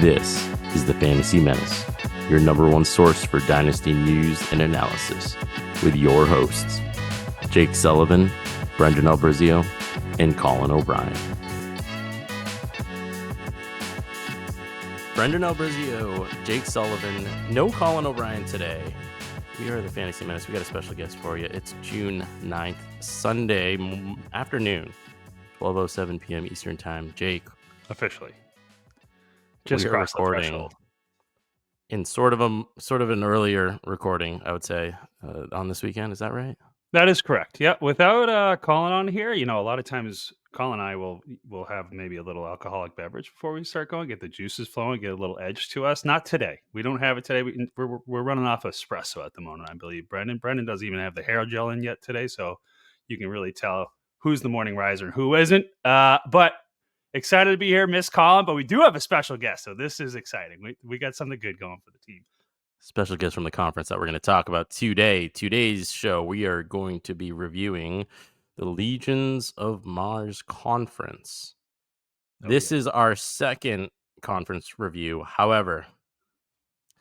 This is the Fantasy Menace, your number one source for Dynasty news and analysis, with your hosts, Jake Sullivan, Brendan Albrizio, and Colin O'Brien. Brendan Albrizio, Jake Sullivan, no Colin O'Brien today. We are the Fantasy Menace. We got a special guest for you. It's June 9th, Sunday afternoon, 12:07 p.m. Eastern Time. Jake. Officially. Just we are recording in sort of an earlier recording, I would say, on this weekend. Is that right? That is correct. Yeah. Without Colin on here, a lot of times Colin and I will have maybe a little alcoholic beverage before we start going, get the juices flowing, get a little edge to us. Not today. We don't have it today. We're running off espresso at the moment, I believe. Brendan doesn't even have the hair gel in yet today, so you can really tell who's the morning riser and who isn't. But excited to be here, Miss Colin, but we do have a special guest, so this is exciting. We got something good going for the team. Special guest from the conference that we're going to talk about today. Today's show, we are going to be reviewing the Legions of Mars Conference. This is our second conference review. However,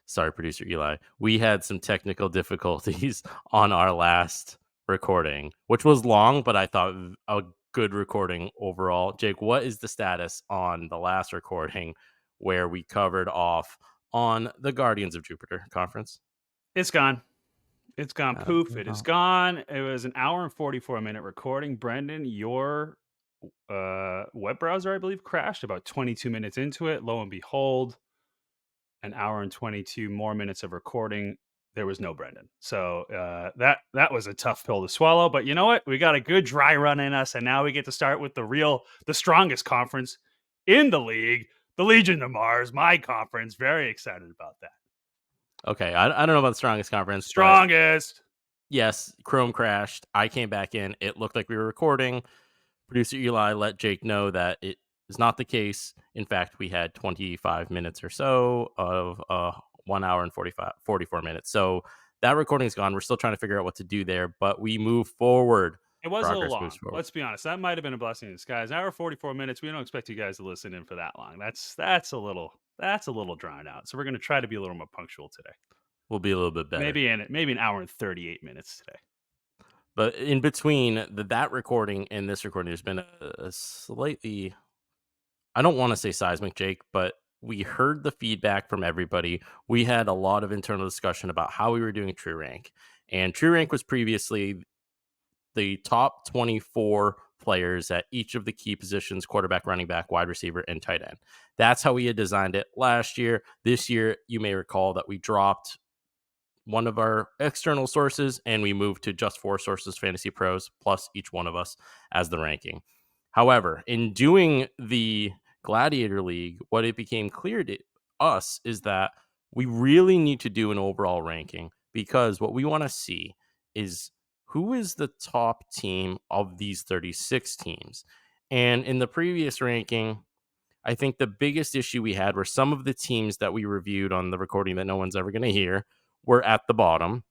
sorry, producer Eli, we had some technical difficulties on our last recording, which was long, but I thought a good recording overall. Jake, what is the status on the last recording where we covered off on the Guardians of Jupiter conference? It's gone. It's gone. Poof. It is gone. It was an hour and 44-minute recording. Brendan, your web browser, I believe, crashed about 22 minutes into it. Lo and behold, an hour and 22 more minutes of recording. There was no Brendan. So that was a tough pill to swallow. But you know what? We got a good dry run in us, and now we get to start with the strongest conference in the league, the Legion of Mars, my conference. Very excited about that. Okay, I don't know about the strongest conference. Strongest. Yes, Chrome crashed. I came back in. It looked like we were recording. Producer Eli let Jake know that it is not the case. In fact, we had 25 minutes or so of 1 hour and 44 minutes. So that recording's gone. We're still trying to figure out what to do there, but we move forward. It was a little long. Let's be honest. That might have been a blessing in disguise. An hour 44 minutes. We don't expect you guys to listen in for that long. That's a little drawn out. So we're going to try to be a little more punctual today. We'll be a little bit better. Maybe an hour and 38 minutes today. But in between that recording and this recording, there's been a slightly, I don't want to say seismic, Jake, but we heard the feedback from everybody. We had a lot of internal discussion about how we were doing True Rank. And True Rank was previously the top 24 players at each of the key positions: quarterback, running back, wide receiver, and tight end. That's how we had designed it last year. This year, you may recall that we dropped one of our external sources and we moved to just 4 sources, Fantasy Pros, plus each one of us as the ranking. However, in doing the Gladiator League, what it became clear to us is that we really need to do an overall ranking, because what we want to see is who is the top team of these 36 teams. And in the previous ranking, I think the biggest issue we had were some of the teams that we reviewed on the recording that no one's ever going to hear were at the bottom.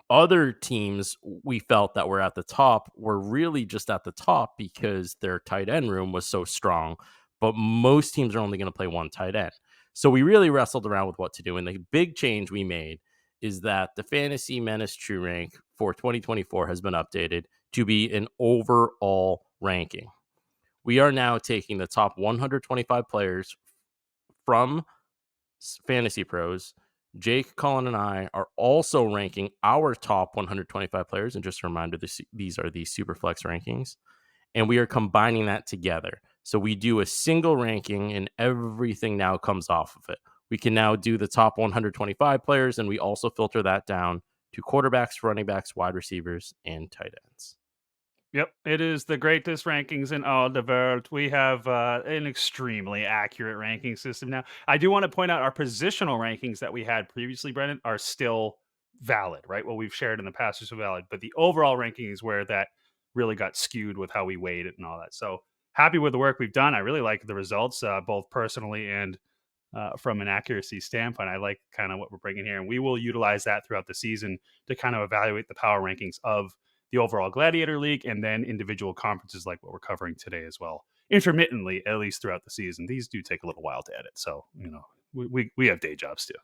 Other teams we felt that were at the top were really just at the top because their tight end room was so strong. But most teams are only going to play one tight end. So we really wrestled around with what to do. And the big change we made is that the Fantasy Menace True Rank for 2024 has been updated to be an overall ranking. We are now taking the top 125 players from Fantasy Pros. Jake, Colin, and I are also ranking our top 125 players. And just a reminder, these are the Superflex rankings. And we are combining that together. So we do a single ranking and everything now comes off of it. We can now do the top 125 players, and we also filter that down to quarterbacks, running backs, wide receivers, and tight ends. Yep, it is the greatest rankings in all the world. We have an extremely accurate ranking system now. I do want to point out our positional rankings that we had previously, Brendan, are still valid, right? What we've shared in the past is still valid, but the overall ranking is where that really got skewed with how we weighed it and all that. So happy with the work we've done. I really like the results, both personally and from an accuracy standpoint. I like kind of what we're bringing here, and we will utilize that throughout the season to kind of evaluate the power rankings of the overall Gladiator League and then individual conferences like what we're covering today as well intermittently, at least throughout the season. These do take a little while to edit, so we have day jobs too.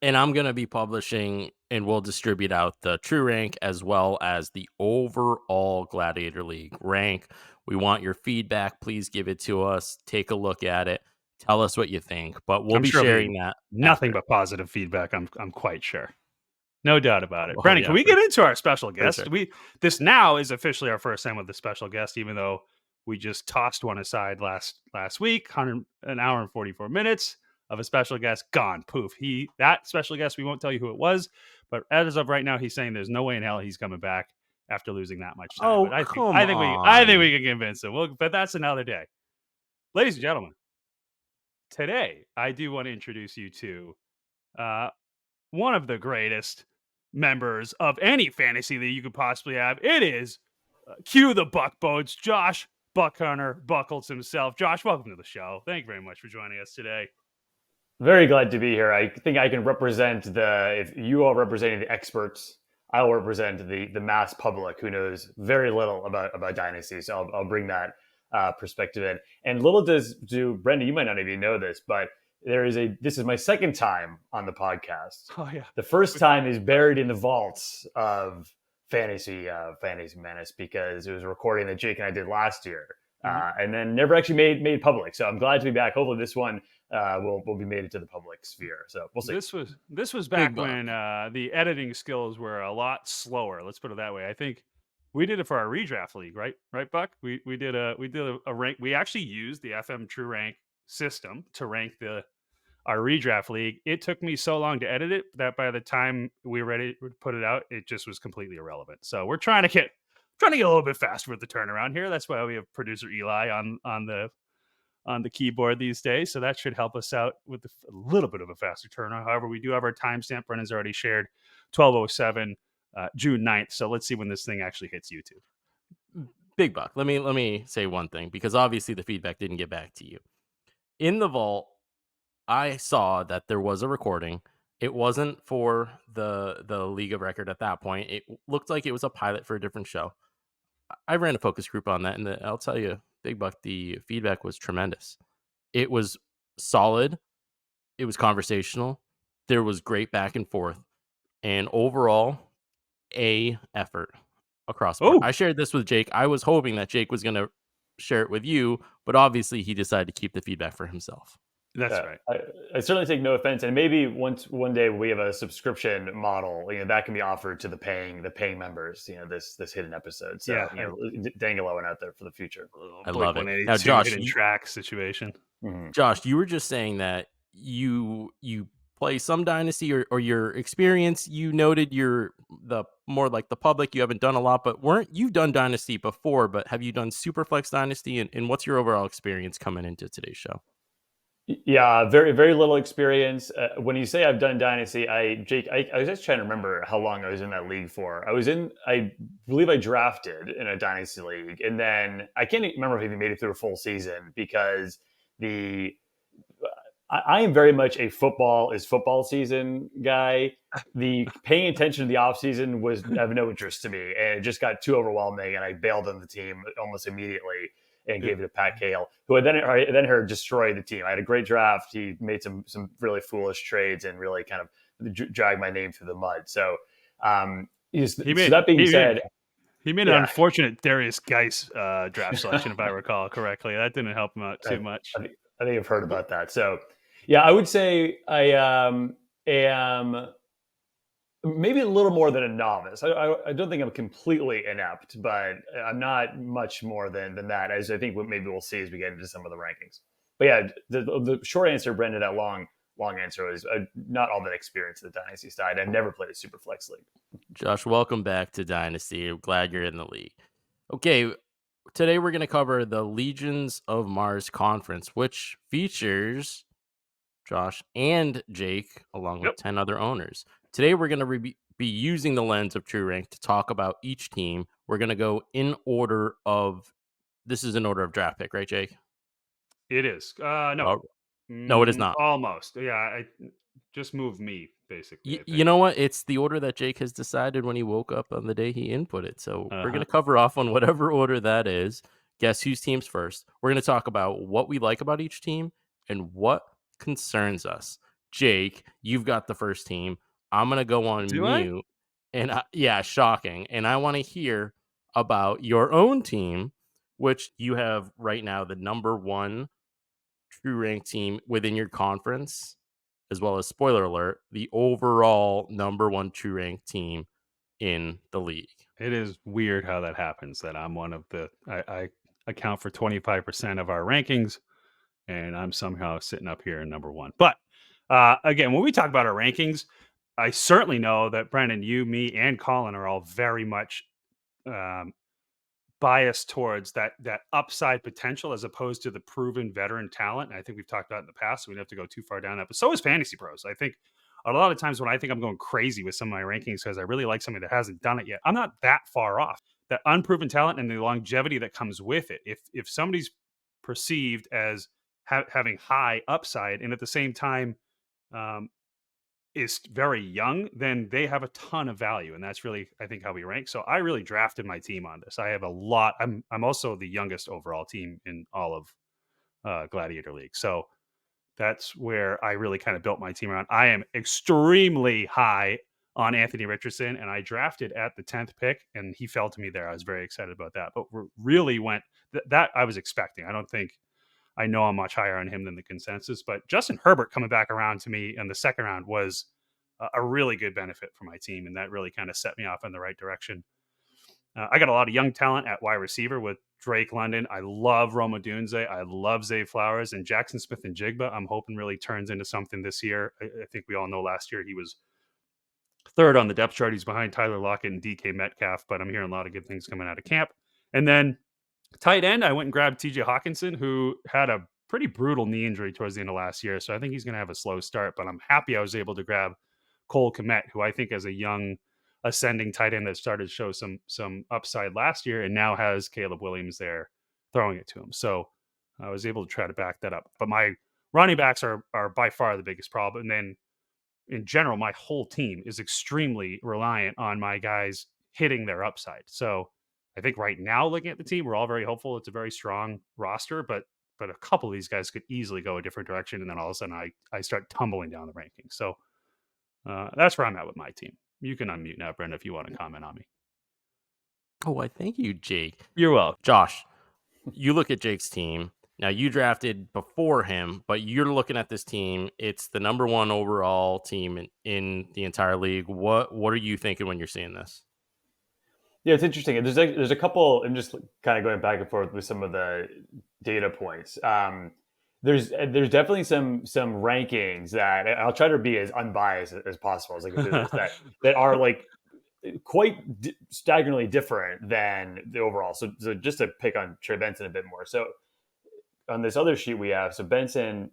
And I'm going to be publishing and we'll distribute out the True Rank as well as the overall Gladiator League rank. We want your feedback. Please give it to us. Take a look at it. Tell us what you think. But we'll I'm be sure sharing that nothing after. but positive feedback. I'm quite sure. No doubt about it. Oh, Brendan, yeah, can we get into our special guest? sure. This now is officially our first time with the special guest, even though we just tossed one aside last week. An hour and 44 minutes of a special guest gone. Poof. That special guest, we won't tell you who it was, but as of right now, he's saying there's no way in hell he's coming back after losing that much time. Oh, But I come think on. we can convince him. But that's another day. Ladies and gentlemen, today I do want to introduce you to one of the greatest members of any fantasy that you could possibly have. It is cue the buck boats, Josh Buck Hunter Buckles himself. Josh, welcome to the show. Thank you very much for joining us today. Very glad to be here. I think I can represent if you are representing the experts, I will represent the mass public who knows very little about Dynasty. So I'll bring that perspective in. And little does Brendan, you might not even know this, but this is my second time on the podcast. Oh yeah. The first time is buried in the vaults of Fantasy Menace because it was a recording that Jake and I did last year, and then never actually made public. So I'm glad to be back. Hopefully this one will be made into the public sphere. So we'll see. This was back when the editing skills were a lot slower. Let's put it that way. I think we did it for our redraft league, right? Right, Buck? We did a rank. We actually used the FM True Rank system to rank our redraft league. It took me so long to edit it that by the time we were ready to put it out, it just was completely irrelevant. So we're trying to get a little bit faster with the turnaround here. That's why we have producer Eli on the keyboard these days. So that should help us out with a little bit of a faster turnaround. However, we do have our timestamp. Brendan's already shared 12:07 June 9th. So let's see when this thing actually hits YouTube. Big Buck. Let me say one thing, because obviously the feedback didn't get back to you. In the vault, I saw that there was a recording. It wasn't for the League of Record at that point. It looked like it was a pilot for a different show. I ran a focus group on that, and I'll tell you, Big Buck, the feedback was tremendous. It was solid. It was conversational. There was great back and forth, and overall, a effort across the board. I shared this with Jake. I was hoping that Jake was going to share it with you, but obviously he decided to keep the feedback for himself. That's right. I certainly take no offense, and maybe one day we have a subscription model, that can be offered to the paying members. This hidden episode. So dangle one out there for the future. I love it. Now, Josh, hidden track situation. Josh, you were just saying that you play some Dynasty or your experience. You noted the more like the public. You haven't done a lot, but you've done Dynasty before? But have you done Superflex Dynasty? And what's your overall experience coming into today's show? Yeah, very, very little experience. When you say I've done Dynasty, Jake, I was just trying to remember how long I was in that league for. I believe I drafted in a Dynasty league, and then I can't remember if I even made it through a full season because I am very much a football season guy. The paying attention to the off season was of no interest to me, and it just got too overwhelming, and I bailed on the team almost immediately and gave it to Pat Cahill, who I then heard destroy the team. I had a great draft. He made some really foolish trades and really kind of dragged my name through the mud. So, that being said, he made an unfortunate Darius Geis draft selection, if I recall correctly. That didn't help him out too much. I think I've heard about that. So, yeah, I would say I am maybe a little more than a novice. I don't think I'm completely inept, but I'm not much more than that, as I think maybe we'll see as we get into some of the rankings. But yeah, the short answer, Brendan, that long answer is not all that experience in the Dynasty side. I never played a Superflex league. Josh, welcome back to Dynasty. I'm glad you're in the league. Okay, today we're going to cover the Legions of Mars Conference, which features Josh and Jake, along with 10 other owners. Today, we're going to be using the lens of True Rank to talk about each team. We're going to go in order of... This is an order of draft pick, right, Jake? It is. No. No, it is not. Almost. Yeah, I just moved me, basically. You know what? It's the order that Jake has decided when he woke up on the day he input it. So we're going to cover off on whatever order that is, guess whose team's first. We're going to talk about what we like about each team and what concerns us. Jake, you've got the first team. I'm going to go on Do I? mute. And yeah, shocking. And I want to hear about your own team, which you have right now the number one true rank team within your conference, as well as, spoiler alert, the overall number one true rank team in the league. It is weird how that happens. That I'm one of I account for 25% of our rankings, and I'm somehow sitting up here in number one. But again, when we talk about our rankings, I certainly know that Brendan, you, me, and Colin are all very much um, biased towards that upside potential as opposed to the proven veteran talent. And I think we've talked about it in the past, so we don't have to go too far down that. But so is Fantasy Pros. I think a lot of times when I think I'm going crazy with some of my rankings because I really like somebody that hasn't done it yet, I'm not that far off. That unproven talent and the longevity that comes with it. If somebody's perceived as having high upside and at the same time um, is very young, then they have a ton of value, and that's really, I think, how we rank. So I really drafted my team on this. I have a lot. I'm also the youngest overall team in all of Gladiator League, so that's where I really kind of built my team around. I am extremely high on Anthony Richardson, and I drafted at the 10th pick, and he fell to me there. I was very excited about that, but really went that I was expecting. I don't think I know I'm much higher on him than the consensus, but Justin Herbert coming back around to me in the second round was a really good benefit for my team, and that really kind of set me off in the right direction. I got a lot of young talent at wide receiver with Drake London. I love Roma Dunze. I love Zay Flowers, and Jackson Smith and Jigba. I'm hoping really turns into something this year. I think we all know last year he was third on the depth chart. He's behind Tyler Lockett and DK Metcalf, but I'm hearing a lot of good things coming out of camp. And then tight end, I went and grabbed TJ Hawkinson, who had a pretty brutal knee injury towards the end of last year. So I think he's going to have a slow start, but I'm happy I was able to grab Cole Kmet, who I think is a young ascending tight end that started to show some upside last year and now has Caleb Williams there throwing it to him. So I was able to try to back that up. But my running backs are by far the biggest problem. And then in general, my whole team is extremely reliant on my guys hitting their upside. So I think right now, looking at the team, we're all very hopeful. It's a very strong roster, but a couple of these guys could easily go a different direction, and then all of a sudden, I start tumbling down the rankings. So that's where I'm at with my team. You can unmute now, Brenda, if you want to comment on me. Oh, I thank you, Jake. You're welcome. Josh, you look at Jake's team. Now, you drafted before him, but you're looking at this team. It's the number one overall team in the entire league. What are you thinking when you're seeing this? Yeah, it's interesting. There's a couple. I'm just kind of going back and forth with some of the data points. There's definitely some rankings that I'll try to be as unbiased as possible as I can do this, that are like quite staggeringly different than the overall. So just to pick on Trey Benson a bit more. So on this other sheet we have, so Benson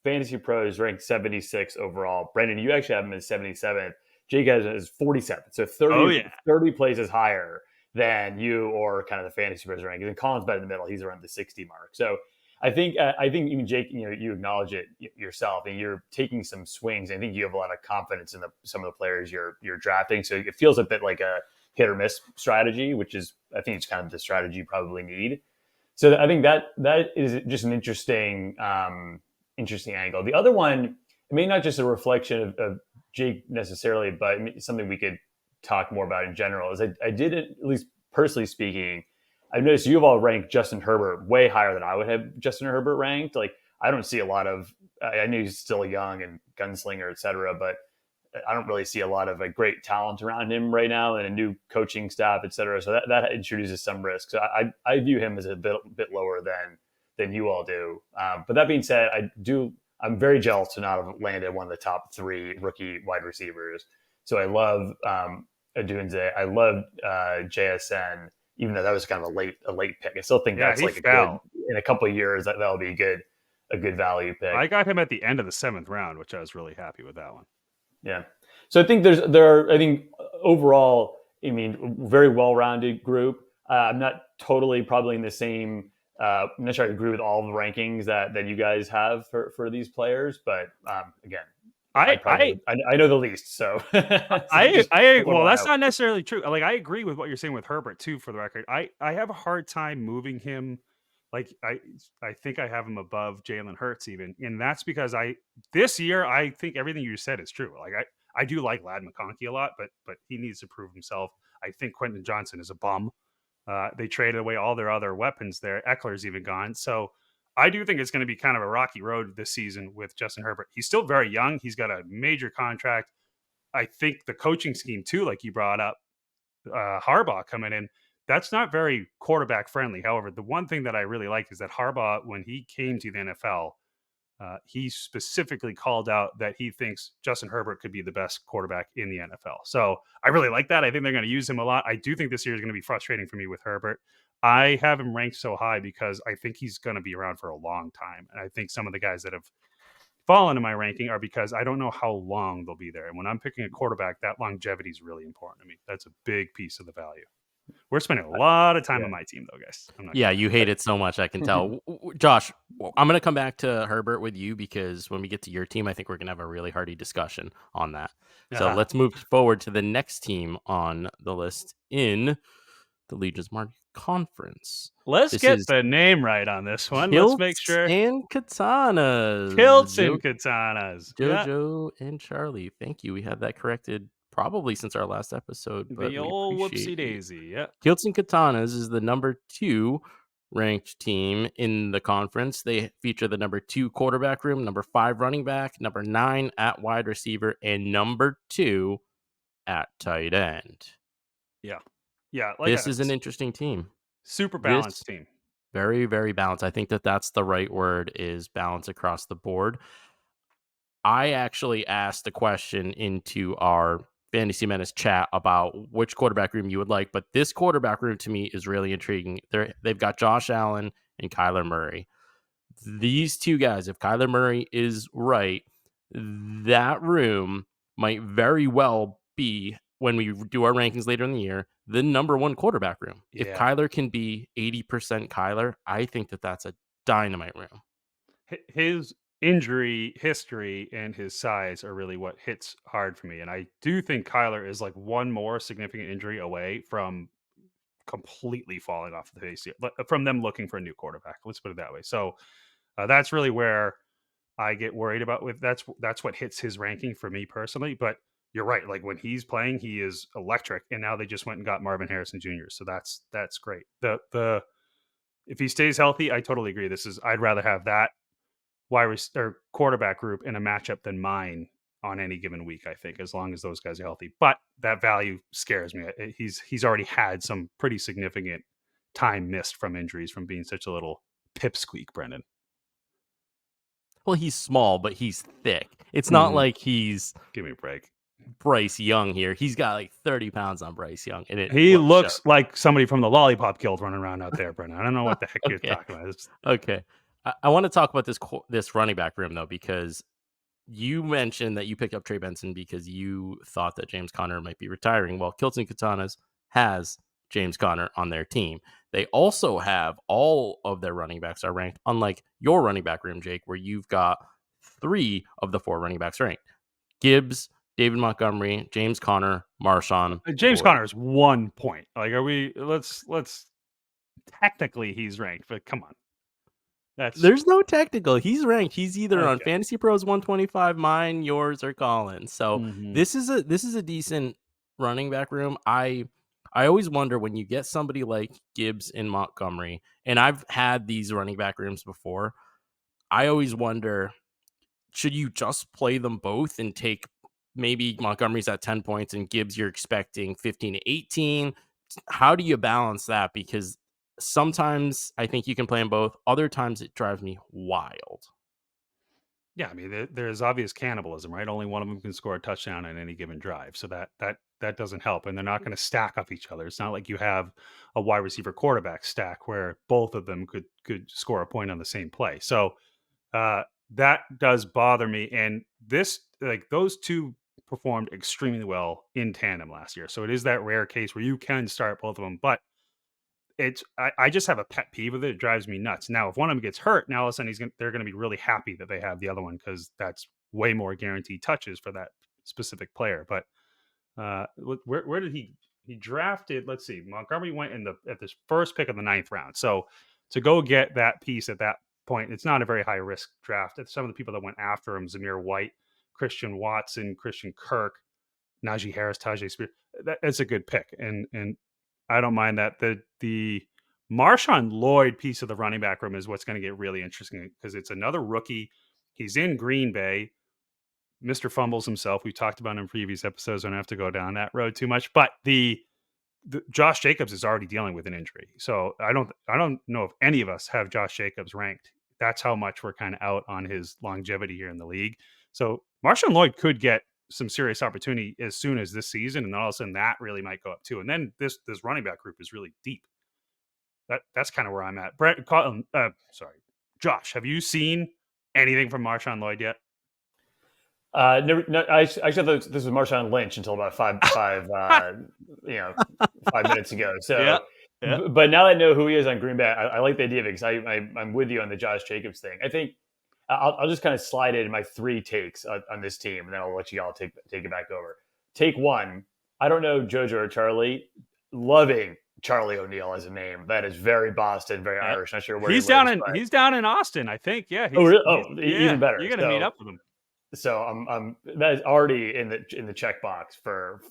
Fantasy Pros ranked 76 overall. Brendan, you actually have him as 77th. Jake has is 47. So 30 places higher than you or kind of the Fantasy Pros ranking. And Colin's better in the middle. He's around the 60 mark. So I think even Jake, you acknowledge it yourself, and you're taking some swings. I think you have a lot of confidence in some of the players you're drafting. So it feels a bit like a hit or miss strategy, which is, I think, it's kind of the strategy you probably need. So I think that is just an interesting angle. The other one, I mean, not just a reflection of Jake necessarily, but something we could talk more about in general, is I did, at least personally speaking, I've noticed you've all ranked Justin Herbert way higher than I would have Justin Herbert ranked. Like, I don't see a lot of, I know he's still young and gunslinger, et cetera, but I don't really see a lot of great talent around him right now, and a new coaching staff, et cetera. So that introduces some risk. So I view him as a bit lower than you all do. But that being said, I'm very jealous to not have landed one of the top 3 rookie wide receivers. So I love Adunze. I love JSN, even though that was kind of a late pick. I still think that's like in a couple of years that'll be a good value pick. I got him at the end of the 7th round, which I was really happy with that one. Yeah. So I think I think overall, I mean, very well-rounded group. I'm not totally probably in the same, I'm not sure I agree with all the rankings that you guys have for these players, but again, I know the least, so well, that's not necessarily true. Like, I agree with what you're saying with Herbert too. For the record, I have a hard time moving him. Like, I think I have him above Jalen Hurts even, and that's because this year I think everything you said is true. Like, I do like Lad McConkey a lot, but he needs to prove himself. I think Quentin Johnson is a bum. They traded away all their other weapons there. Eckler's even gone. So I do think it's going to be kind of a rocky road this season with Justin Herbert. He's still very young. He's got a major contract. I think the coaching scheme too, like you brought up, Harbaugh coming in, that's not very quarterback friendly. However, the one thing that I really like is that Harbaugh, when he came to the NFL, he specifically called out that he thinks Justin Herbert could be the best quarterback in the NFL. So I really like that. I think they're going to use him a lot. I do think this year is going to be frustrating for me with Herbert. I have him ranked so high because I think he's going to be around for a long time. And I think some of the guys that have fallen in my ranking are because I don't know how long they'll be there. And when I'm picking a quarterback, that longevity is really important to me. That's a big piece of the value. We're spending a lot of time on my team, though, guys. Yeah, you hate it so much, I can tell. Josh, I'm going to come back to Herbert with you because when we get to your team, I think we're going to have a really hearty discussion on that. So let's move forward to the next team on the list in the Legion's Mark Conference. Let's get the name right on this one. Let's make sure. And Katanas. Kilts and Katanas. Jojo and Charlie. Thank you. We had that corrected probably since our last episode. But the old whoopsie daisy. Yeah. Kilts and Katanas is the number 2 ranked team in the conference. They feature the number 2 quarterback room, number 5 running back, number 9 at wide receiver, and number 2 at tight end. Yeah. Yeah. This is an interesting team. Super balanced team. Very, very balanced. I think that's the right word, is balance across the board. I actually asked a question into our Fantasy Menace chat about which quarterback room you would like, but this quarterback room to me is really intriguing. They've got Josh Allen and Kyler Murray. These two guys, if Kyler Murray is right, that room might very well be, when we do our rankings later in the year, the number 1 quarterback room. Yeah. If Kyler can be 80% Kyler, I think that's a dynamite room. His injury history and his size are really what hits hard for me. And I do think Kyler is like one more significant injury away from completely falling off the face, from them looking for a new quarterback. Let's put it that way. So that's really where I get worried about that's what hits his ranking for me personally. But you're right. Like, when he's playing, he is electric. And now they just went and got Marvin Harrison Jr. So that's great. If he stays healthy, I totally agree. I'd rather have that quarterback group in a matchup than mine on any given week, I think, as long as those guys are healthy. But that value scares me. He's already had some pretty significant time missed from injuries, from being such a little pipsqueak, Brendan. Well, he's small, but he's thick. It's not like he's... Give me a break. Bryce Young here. He's got like 30 pounds on Bryce Young. And he looks like somebody from the Lollipop Guild running around out there, Brendan. I don't know what the heck you're talking about. Okay. I want to talk about this running back room, though, because you mentioned that you picked up Trey Benson because you thought that James Conner might be retiring. Well, Kilts and Katanas has James Conner on their team. They also have all of their running backs are ranked, unlike your running back room, Jake, where you've got 3 of the 4 running backs ranked. Gibbs, David Montgomery, James Conner, Marshawn. James Conner is 1 point. Like, are we? Let's technically he's ranked, but come on. There's no technical. He's ranked. He's either on Fantasy Pros 125, mine, yours, or Colin's. So this is a decent running back room. I always wonder when you get somebody like Gibbs and Montgomery, and I've had these running back rooms before. I always wonder, should you just play them both and take maybe Montgomery's at 10 points and Gibbs you're expecting 15 to 18? How do you balance that? Because sometimes I think you can play them both. Other times it drives me wild. Yeah, I mean, there's obvious cannibalism, right? Only one of them can score a touchdown in any given drive. So that doesn't help. And they're not going to stack up each other. It's not like you have a wide receiver quarterback stack where both of them could score a point on the same play. So that does bother me. And those two performed extremely well in tandem last year. So it is that rare case where you can start both of them, but I just have a pet peeve with it. It drives me nuts. Now, if one of them gets hurt, now all of a sudden they're going to be really happy that they have the other one, because that's way more guaranteed touches for that specific player. But where did he drafted? Let's see, Montgomery went at this first pick of the 9th round. So to go get that piece at that point, it's not a very high risk draft. Some of the people that went after him: Zamir White, Christian Watson, Christian Kirk, Najee Harris, Tajay Spears. That's a good pick, and I don't mind that. The Marshawn Lloyd piece of the running back room is what's going to get really interesting, because it's another rookie. He's in Green Bay. Mr. Fumbles himself. We talked about him in previous episodes. I don't have to go down that road too much. But the Josh Jacobs is already dealing with an injury, so I don't know if any of us have Josh Jacobs ranked. That's how much we're kind of out on his longevity here in the league. So Marshawn Lloyd could get some serious opportunity as soon as this season, and then all of a sudden that really might go up too. And then this running back group is really deep. That's kind of where I'm at. Josh, have you seen anything from Marshawn Lloyd yet? Never, no, I actually thought this was Marshawn Lynch until about 5 minutes ago. So, Yeah. But now that I know who he is on Green Bay, I like the idea of it, because I'm with you on the Josh Jacobs thing. I think I'll just kind of slide in my 3 takes on this team, and then I'll let you all take it back over. Take 1. I don't know Jojo or Charlie. Loving Charlie O'Neill as a name. That is very Boston, very Irish. Not sure where he's down in Austin, I think. Yeah. Even better. You're gonna meet up with him. So that is already in the checkbox for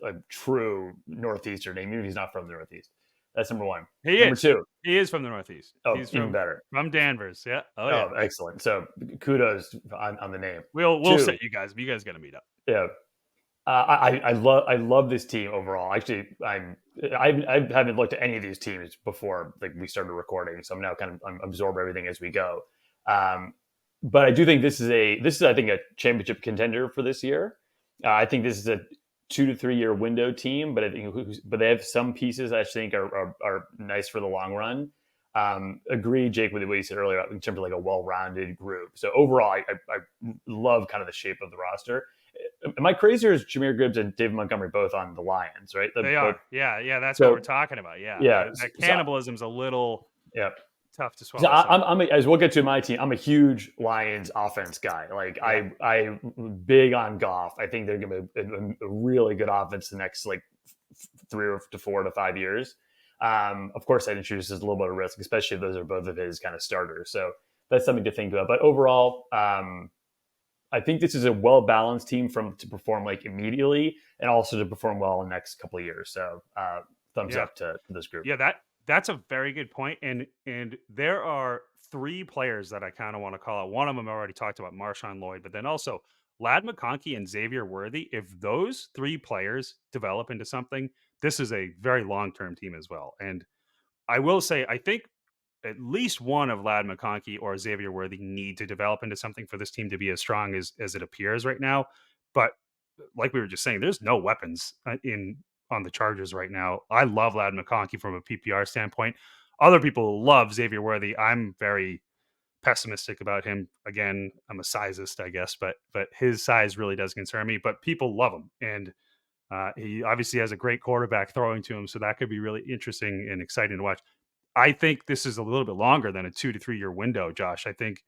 a true Northeastern name, even if he's not from the Northeast. That's number 1. Number 2. He is from the Northeast. Oh, he's even better. From Danvers. Yeah. Oh, excellent. So kudos on the name. We'll set you guys. You guys got to meet up. Yeah. I love this team overall. Actually, I haven't looked at any of these teams before we started recording, so I'm now kind of absorb everything as we go. But I do think this is I think a championship contender for this year. I think this is a 2 to 3 year window team, but they have some pieces I think are nice for the long run. Agree, Jake, with what you said earlier in terms of a well-rounded group. So overall, I love kind of the shape of the roster. Am I crazy, or is Jahmyr Gibbs and David Montgomery both on the Lions, right? They are. Yeah. That's what we're talking about. Yeah. That cannibalism's a little tough to swallow. So as we'll get to my team, I'm a huge Lions offense guy. I'm big on Goff. I think they're going to be a really good offense the next 3 to 4 to 5 years. Of course, that introduces a little bit of risk, especially if those are both of his kind of starters. So that's something to think about. But overall, I think this is a well-balanced team to perform immediately, and also to perform well in the next couple of years. So thumbs up to this group. Yeah, that's a very good point. And there are 3 players that I kind of want to call out. One of them I already talked about, Marshawn Lloyd, but then also Ladd McConkey and Xavier Worthy. If those 3 players develop into something, this is a very long-term team as well. And I will say, I think at least one of Ladd McConkey or Xavier Worthy need to develop into something for this team to be as strong as it appears right now. But like we were just saying, there's no weapons on the Chargers right now. I love Ladd McConkey from a PPR standpoint. Other people love Xavier Worthy. I'm very pessimistic about him. Again, I'm a sizeist, I guess, but his size really does concern me. But people love him, and he obviously has a great quarterback throwing to him, so that could be really interesting and exciting to watch. I think this is a little bit longer than a 2 to 3 year window, Josh. I think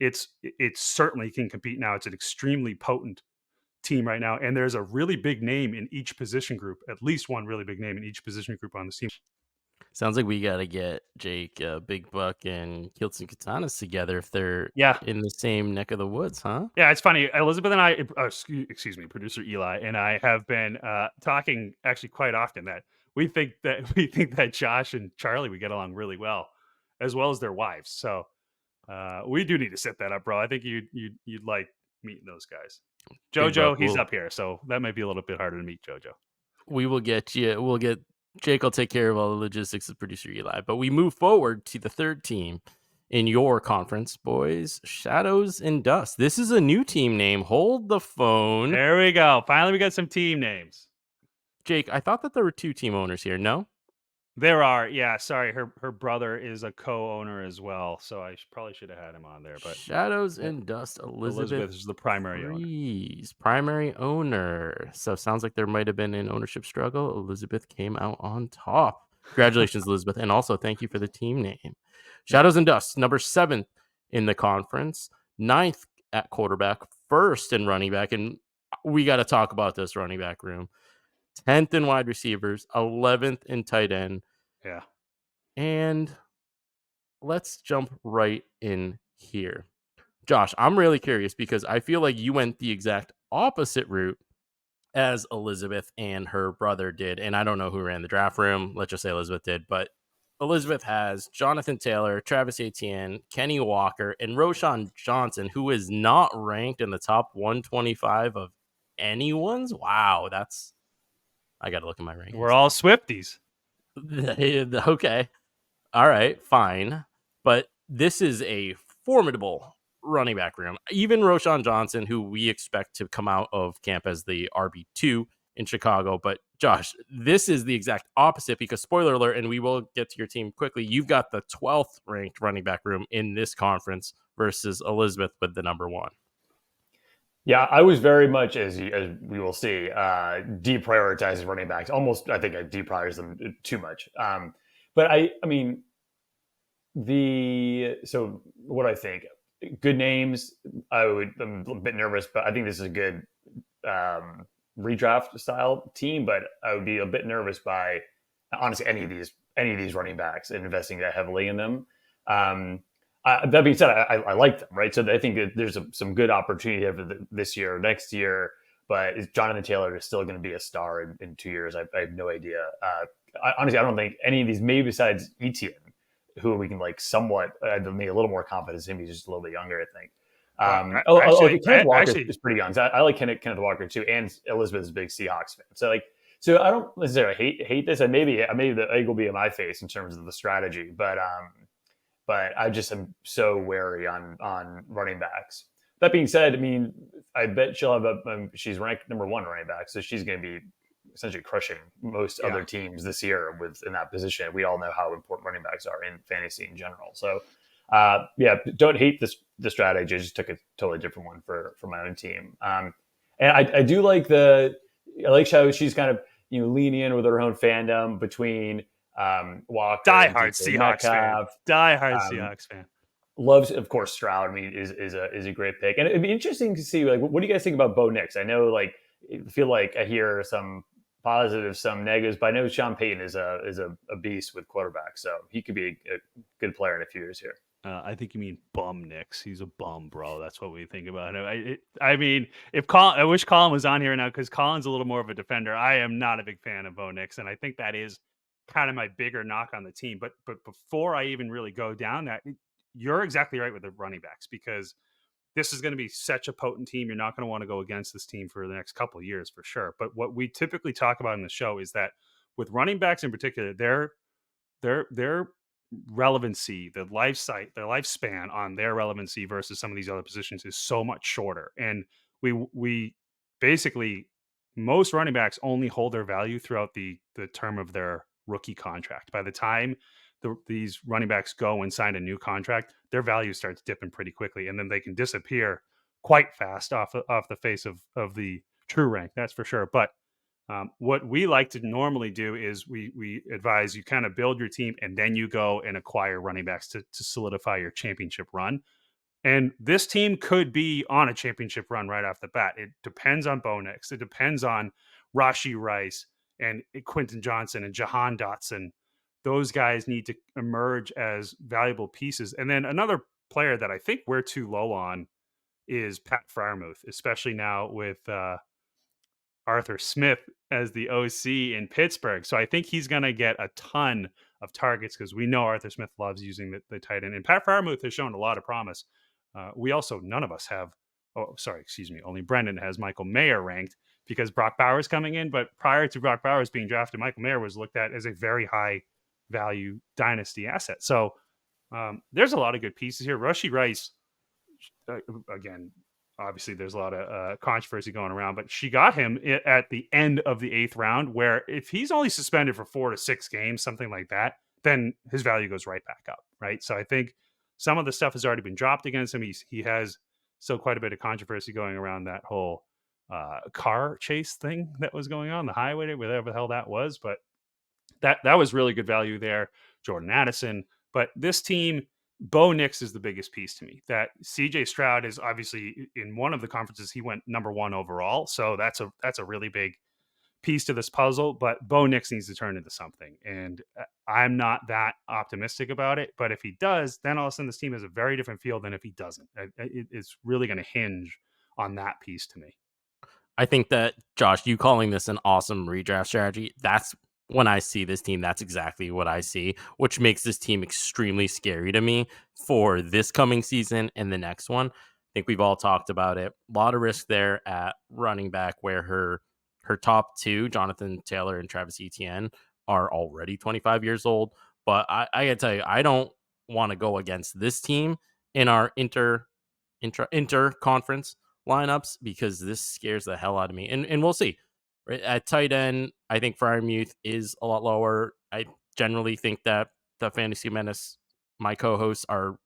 it certainly can compete now. It's an extremely potent team right now, and there's a really big name in each position group, at least one really big name in each position group on this team. Sounds like we got to get Jake, Big Buck, and Kilton Katanas together if they're in the same neck of the woods, huh? Yeah, it's funny. Elizabeth and I, excuse me, producer Eli and I have been talking actually quite often that we think that Josh and Charlie would get along really well as their wives. So we do need to set that up, bro. I think you'd like meeting those guys. Jojo, he's up here, so that might be a little bit harder to meet Jojo. We will get you. We'll get Jake. Will take care of all the logistics of producer Eli. But we move forward to the 3rd team in your conference, boys. Shadows and Dust. This is a new team name. Hold the phone. There we go. Finally, we got some team names. Jake, I thought that there were 2 team owners here. No? There are. Yeah, sorry. Her brother is a co-owner as well, so I probably should have had him on there. But Shadows and Dust, Elizabeth is the primary owner. Primary owner. So sounds like there might have been an ownership struggle. Elizabeth came out on top. Congratulations, Elizabeth. And also thank you for the team name. Shadows and Dust, number 7th in the conference. 9th at quarterback, first in running back, and we got to talk about this running back room. 10th in wide receivers, 11th in tight end, Yeah. and let's jump right in here. Josh, I'm really curious because I feel like you went the exact opposite route as Elizabeth and her brother did. And I don't know who ran the draft room. Let's just say Elizabeth did. But Elizabeth has Jonathan Taylor, Travis Etienne, Kenny Walker, and Roshan Johnson, who is not ranked in the top 125 of anyone's. Wow, I got to look at my rankings. We're all Swifties. Okay. All right, fine. But this is a formidable running back room. Even Roshan Johnson, who we expect to come out of camp as the RB2 in Chicago. But Josh, this is the exact opposite because, spoiler alert, and we will get to your team quickly, you've got the 12th ranked running back room in this conference versus Elizabeth with the number 1. Yeah, I was very much, as we will see, deprioritizing running backs. Almost, I think I deprioritized them too much. But I mean, so what do I think? Good names. I'm a bit nervous, but I think this is a good redraft style team. But I would be a bit nervous by honestly any of these running backs and investing that heavily in them. That being said, I like them, right? So I think that there's some good opportunity for this year or next year. But is Jonathan Taylor is still going to be a star in 2 years? I have no idea. Honestly, I don't think any of these, maybe besides Etienne, who we can like somewhat maybe a little more confidence in. He's just a little bit younger, I think. Kenneth Walker is pretty young. So I like Kenneth Walker too, and Elizabeth is a big Seahawks fan. So I don't necessarily hate this, and maybe the egg will be in my face in terms of the strategy, but I just am so wary on running backs. That being said, I mean, I bet she'll have she's ranked number 1 running back, so she's going to be essentially crushing most other teams this year in that position. We all know how important running backs are in fantasy in general. So, don't hate the strategy. I just took a totally different one for my own team. And I do like I like how she's kind of leaning in with her own fandom between Walker, diehard Seahawks fan. Seahawks fan. Loves, of course, Stroud. I mean, is a great pick, and it'd be interesting to see what do you guys think about Bo Nix? I know, I feel like I hear some positives, some negatives, but I know Sean Payton is a beast with quarterbacks, so he could be a good player in a few years here. I think you mean bum Nix. He's a bum, bro. That's what we think about him. I mean, I wish Colin was on here now because Colin's a little more of a defender. I am not a big fan of Bo Nix, and I think that is kind of my bigger knock on the team. But before I even really go down that, you're exactly right with the running backs because this is going to be such a potent team. You're not going to want to go against this team for the next couple of years for sure. But what we typically talk about in the show is that with running backs in particular, their relevancy, their lifespan on their relevancy versus some of these other positions is so much shorter. And we basically, most running backs only hold their value throughout the term of their rookie contract. By the time these running backs go and sign a new contract, their value starts dipping pretty quickly, and then they can disappear quite fast off the face of the true rank. That's for sure. But what we like to normally do is we advise you kind of build your team, and then you go and acquire running backs to solidify your championship run. And this team could be on a championship run right off the bat. It depends on Bo Nix. It depends on Rashee Rice and Quentin Johnson and Jahan Dotson. Those guys need to emerge as valuable pieces. And then another player that I think we're too low on is Pat Freiermuth, especially now with Arthur Smith as the OC in Pittsburgh. So I think he's going to get a ton of targets because we know Arthur Smith loves using the tight end. And Pat Freiermuth has shown a lot of promise. None of us have, only Brendan has Michael Mayer ranked because Brock Bowers coming in. But prior to Brock Bowers being drafted, Michael Mayer was looked at as a very high value dynasty asset. So there's a lot of good pieces here. Rashee Rice, again, obviously there's a lot of controversy going around, but she got him at the end of the 8th round, where if he's only suspended for 4 to 6 games, something like that, then his value goes right back up, right? So I think some of the stuff has already been dropped against him. He has still quite a bit of controversy going around that whole car chase thing that was going on, the highway, whatever the hell that was, but that was really good value there. Jordan Addison. But this team, Bo Nix is the biggest piece to me. That CJ Stroud is obviously in one of the conferences he went number 1 overall, so that's a really big piece to this puzzle. But Bo Nix needs to turn into something, and I'm not that optimistic about it. But if he does, then all of a sudden this team has a very different feel than if he doesn't. It's really going to hinge on that piece to me. I think that, Josh, you calling this an awesome redraft strategy, that's when I see this team, that's exactly what I see, which makes this team extremely scary to me for this coming season and the next one. I think we've all talked about it. A lot of risk there at running back, where her top two, Jonathan Taylor and Travis Etienne, are already 25 years old. But I gotta tell you, I don't want to go against this team in our inter conference lineups, because this scares the hell out of me. And we'll see. Right? At tight end, I think Freiermuth is a lot lower. I generally think that the Fantasy Menace, my co-hosts, are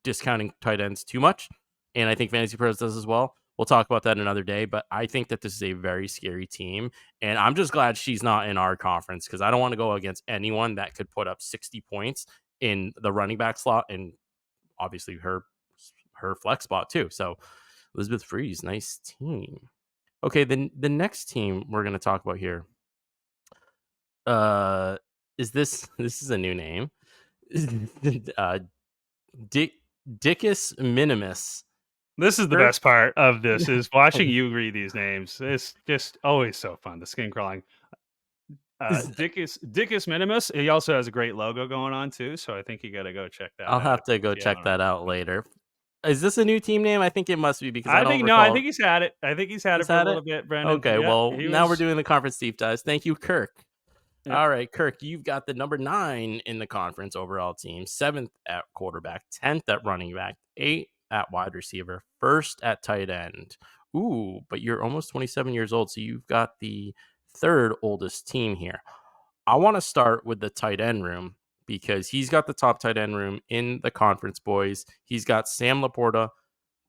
discounting tight ends too much. And I think Fantasy Pros does as well. We'll talk about that another day. But I think that this is a very scary team. And I'm just glad she's not in our conference, because I don't want to go against anyone that could put up 60 points in the running back slot, and obviously her flex spot too. So Elizabeth Freeze, nice team. Okay, then the next team we're going to talk about here is this is a new name. Dickus Minimus. This is the best part of this, is watching you read these names. It's just always so fun. The skin crawling. Dickus Minimus. He also has a great logo going on too, so I think you got to go check that out. I'll have to go check that out later. Is this a new team name? I think it must be, because I think he's had it. I think he's had it for a little bit, Brendan. Okay, yeah, well, now we're doing the conference deep dives. Thank you, Kirk. Yeah. All right, Kirk, you've got the number 9 in the conference overall team, 7th at quarterback, 10th at running back, 8th at wide receiver, 1st at tight end. Ooh, but you're almost 27 years old, so you've got the 3rd oldest team here. I want to start with the tight end room, because he's got the top tight end room in the conference, boys. He's got Sam Laporta,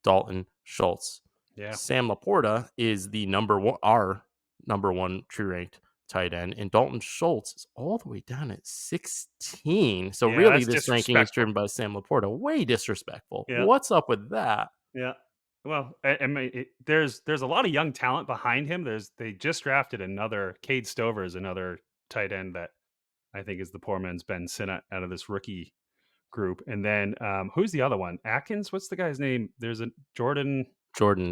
Dalton Schultz. Yeah. Sam Laporta is our number 1 true ranked tight end, and Dalton Schultz is all the way down at 16. So really, this ranking is driven by Sam Laporta. Way disrespectful. Yeah. What's up with that? Yeah. Well, I mean, there's a lot of young talent behind him. They just drafted another. Cade Stover is another tight end that I think is the poor man's Ben Sinnott out of this rookie group. And then who's the other one? Atkins? What's the guy's name? There's a Jordan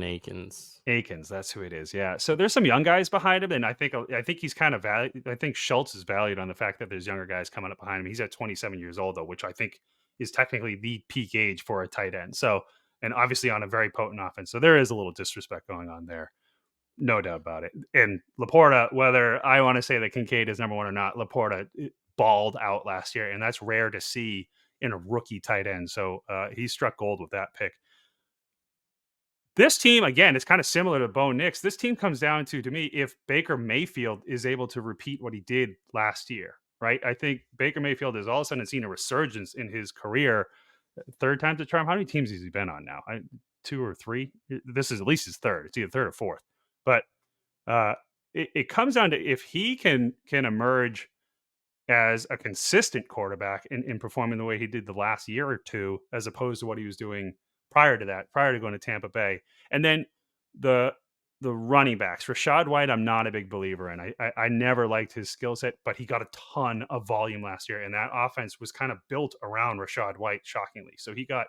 Akins. Akins, that's who it is. Yeah. So there's some young guys behind him, and I think he's kind of valued. I think Schultz is valued on the fact that there's younger guys coming up behind him. He's at 27 years old though, which I think is technically the peak age for a tight end. So, and obviously on a very potent offense. So there is a little disrespect going on there. No doubt about it. And Laporta, whether I want to say that Kincaid is number 1 or not, Laporta balled out last year, and that's rare to see in a rookie tight end. So he struck gold with that pick. This team, again, is kind of similar to Bo Nix. This team comes down to me, if Baker Mayfield is able to repeat what he did last year, right? I think Baker Mayfield has all of a sudden seen a resurgence in his career. 3rd time's a charm. How many teams has he been on now? 2 or 3? This is at least his 3rd. It's either 3rd or 4th. But it comes down to, if he can emerge as a consistent quarterback in performing the way he did the last year or 2, as opposed to what he was doing prior to going to Tampa Bay. And then the running backs, Rachaad White, I'm not a big believer in. I never liked his skill set, but he got a ton of volume last year, and that offense was kind of built around Rachaad White, shockingly. So he got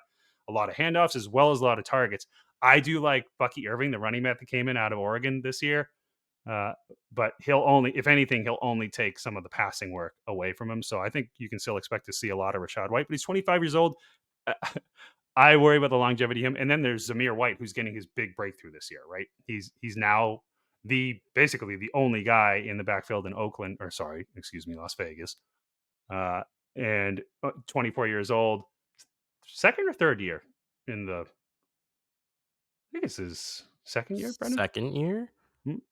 a lot of handoffs as well as a lot of targets. I do like Bucky Irving, the running back that came in out of Oregon this year. But if anything, he'll only take some of the passing work away from him. So I think you can still expect to see a lot of Rachaad White, but he's 25 years old. I worry about the longevity of him. And then there's Zamir White, who's getting his big breakthrough this year, right? He's now basically the only guy in the backfield in Las Vegas. And 24 years old, 2nd or 3rd year in the, I think it's his 2nd year, Brendan? 2nd year?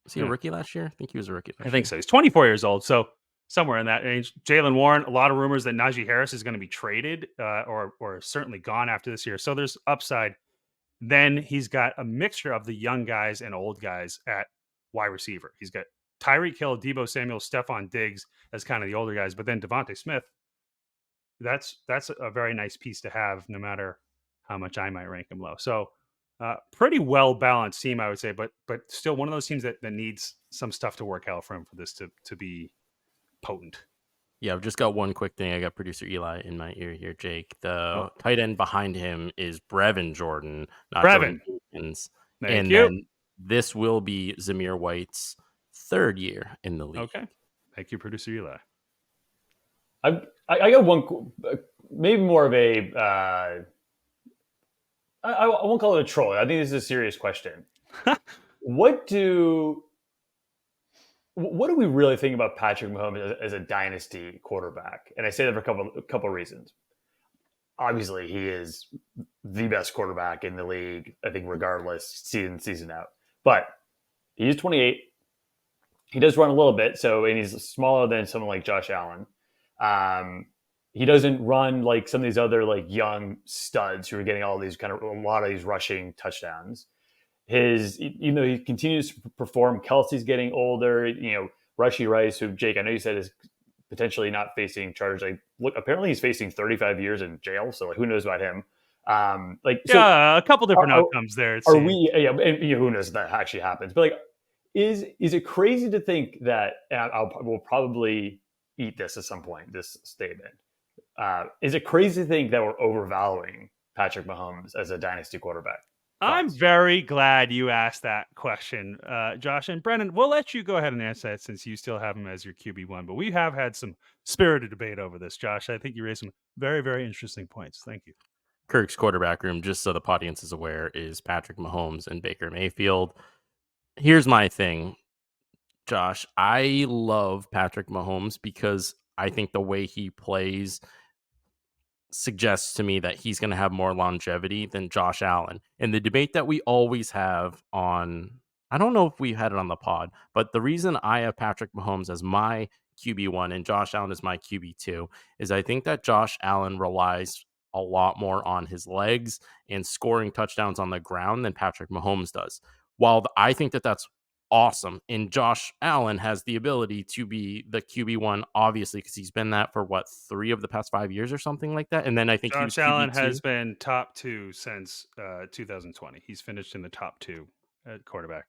Was he a rookie last year? I think he was a rookie last year. I think so. He's 24 years old. So somewhere in that range. Jaylen Warren, a lot of rumors that Najee Harris is going to be traded or certainly gone after this year. So there's upside. Then he's got a mixture of the young guys and old guys at wide receiver. He's got Tyreek Hill, Deebo Samuel, Stephon Diggs as kind of the older guys, but then Devontae Smith, that's a very nice piece to have, no matter how much I might rank him low. So pretty well balanced team, I would say, but still one of those teams that needs some stuff to work out for him for this to be potent. Yeah, I've just got one quick thing. I got producer Eli in my ear here, Jake. Oh, The tight end behind him is Brevin Jordan, not Jordan Brevin, Jenkins. thank And you. then this will be Zamir White's third year in the league. Okay, thank you, producer Eli. I got one, maybe more of a. I won't call it a troll. I think this is a serious question. What do we really think about Patrick Mahomes as a dynasty quarterback? And I say that for a couple of reasons. Obviously, he is the best quarterback in the league, I think, regardless, season out. But he's 28. He does run a little bit, and he's smaller than someone like Josh Allen. He doesn't run like some of these other like young studs who are getting a lot of these rushing touchdowns. He continues to perform. Kelsey's getting older. Rashee Rice, who Jake, I know you said is potentially not facing charges. Like, look, apparently he's facing 35 years in jail. So like, who knows about him? A couple different outcomes there. Are we? Yeah, and who knows if that actually happens? But like, is it crazy to think that? And we'll probably eat this at some point. This statement. Is it crazy to think that we're overvaluing Patrick Mahomes as a dynasty quarterback? I'm very glad you asked that question, Josh. And Brendan, we'll let you go ahead and answer that since you still have him as your QB1. But we have had some spirited debate over this, Josh. I think you raised some very, very interesting points. Thank you. Kirk's quarterback room, just so the audience is aware, is Patrick Mahomes and Baker Mayfield. Here's my thing, Josh. I love Patrick Mahomes because I think the way he plays suggests to me that he's going to have more longevity than Josh Allen. And the debate that we always have on, I don't know if we had it on the pod, but the reason I have Patrick Mahomes as my QB1 and Josh Allen as my QB2 is I think that Josh Allen relies a lot more on his legs and scoring touchdowns on the ground than Patrick Mahomes does. While I think that that's awesome, and Josh Allen has the ability to be the QB1, obviously, because he's been that for 3 of the past 5 years or something like that. And then I think Josh Allen has been top 2 since 2020. He's finished in the top 2 at quarterback.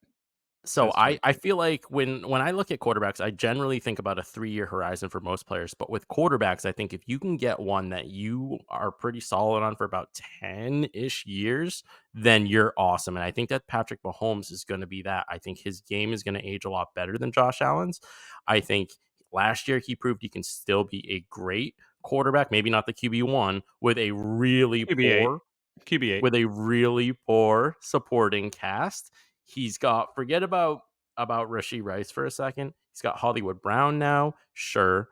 So I feel like when I look at quarterbacks, I generally think about a 3-year horizon for most players. But with quarterbacks, I think if you can get one that you are pretty solid on for about 10-ish years, then you're awesome. And I think that Patrick Mahomes is going to be that. I think his game is going to age a lot better than Josh Allen's. I think last year he proved he can still be a great quarterback, maybe not the QB1, with a really QB8. with a really poor supporting cast. He's got, forget about Rashee Rice for a second. He's got Hollywood Brown now. Sure,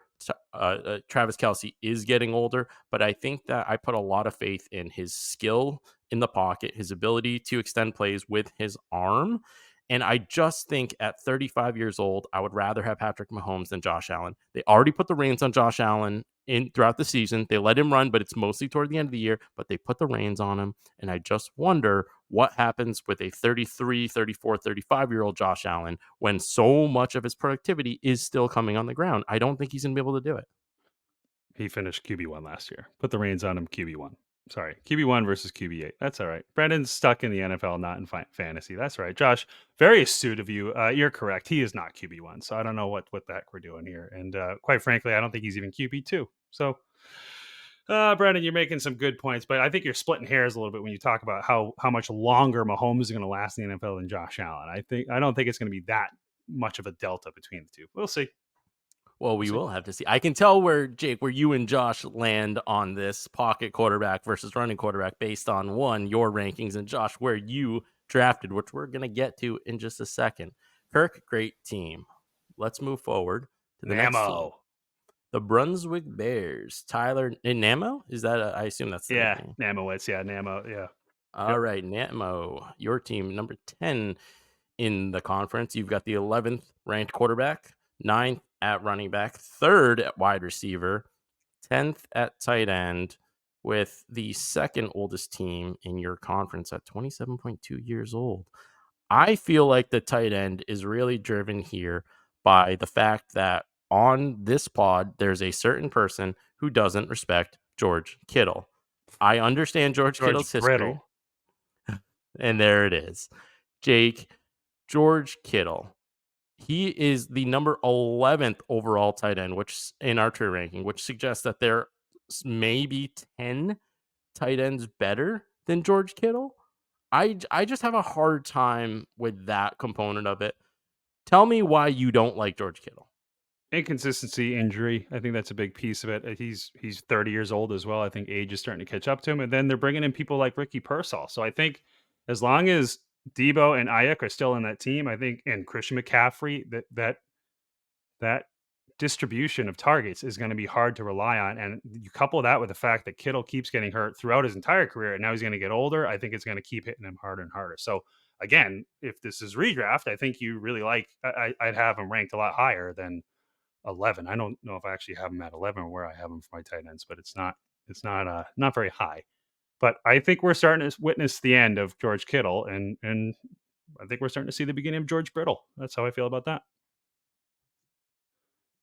Travis Kelce is getting older, but I think that I put a lot of faith in his skill in the pocket, his ability to extend plays with his arm. And I just think at 35 years old, I would rather have Patrick Mahomes than Josh Allen. They already put the reins on Josh Allen in throughout the season. They let him run, but it's mostly toward the end of the year, but they put the reins on him. And I just wonder what happens with a 33, 34, 35-year-old Josh Allen when so much of his productivity is still coming on the ground. I don't think he's going to be able to do it. He finished QB1 last year. Put the reins on him, QB1. Sorry, QB1 versus QB8. That's all right. Brandon's stuck in the NFL, not in fantasy. That's all right. Josh, very astute of you. You're correct. He is not QB1, so I don't know what the heck we're doing here. And quite frankly, I don't think he's even QB2. So, Brandon, you're making some good points, but I think you're splitting hairs a little bit when you talk about how much longer Mahomes is going to last in the NFL than Josh Allen. I don't think it's going to be that much of a delta between the two. We'll see. Well, we will have to see. I can tell where you and Josh land on this pocket quarterback versus running quarterback based on your rankings, and Josh, where you drafted, which we're going to get to in just a second. Kirk, great team. Let's move forward to the next team. The Brunswick Bears. Tyler Namo? Is that I assume that's the name. Namowitz. Yeah, Namo. Yeah. All right, Namo, your team, number 10 in the conference. You've got the 11th ranked quarterback, 9th at running back, 3rd at wide receiver, 10th at tight end, with the second oldest team in your conference at 27.2 years old. I feel like the tight end is really driven here by the fact that on this pod, there's a certain person who doesn't respect George Kittle. I understand George George Kittle's history. Brittle. And there it is. Jake, George Kittle. He is the number 11th overall tight end, which in our true ranking, which suggests that there may be 10 tight ends better than George Kittle. I just have a hard time with that component of it. Tell me why you don't like George Kittle. Inconsistency, injury. I think that's a big piece of it. He's 30 years old as well. I think age is starting to catch up to him. And then they're bringing in people like Ricky Pearsall. So I think as long as Debo and Ayuk are still in that team, I think, and Christian McCaffrey, that distribution of targets is going to be hard to rely on. And you couple that with the fact that Kittle keeps getting hurt throughout his entire career, and now he's going to get older. I think it's going to keep hitting him harder and harder. So again, if this is redraft, I think you really like. I'd have him ranked a lot higher than 11. I don't know if I actually have him at 11 or where I have him for my tight ends, but it's not very high. But I think we're starting to witness the end of George Kittle, and I think we're starting to see the beginning of George Brittle. That's how I feel about that.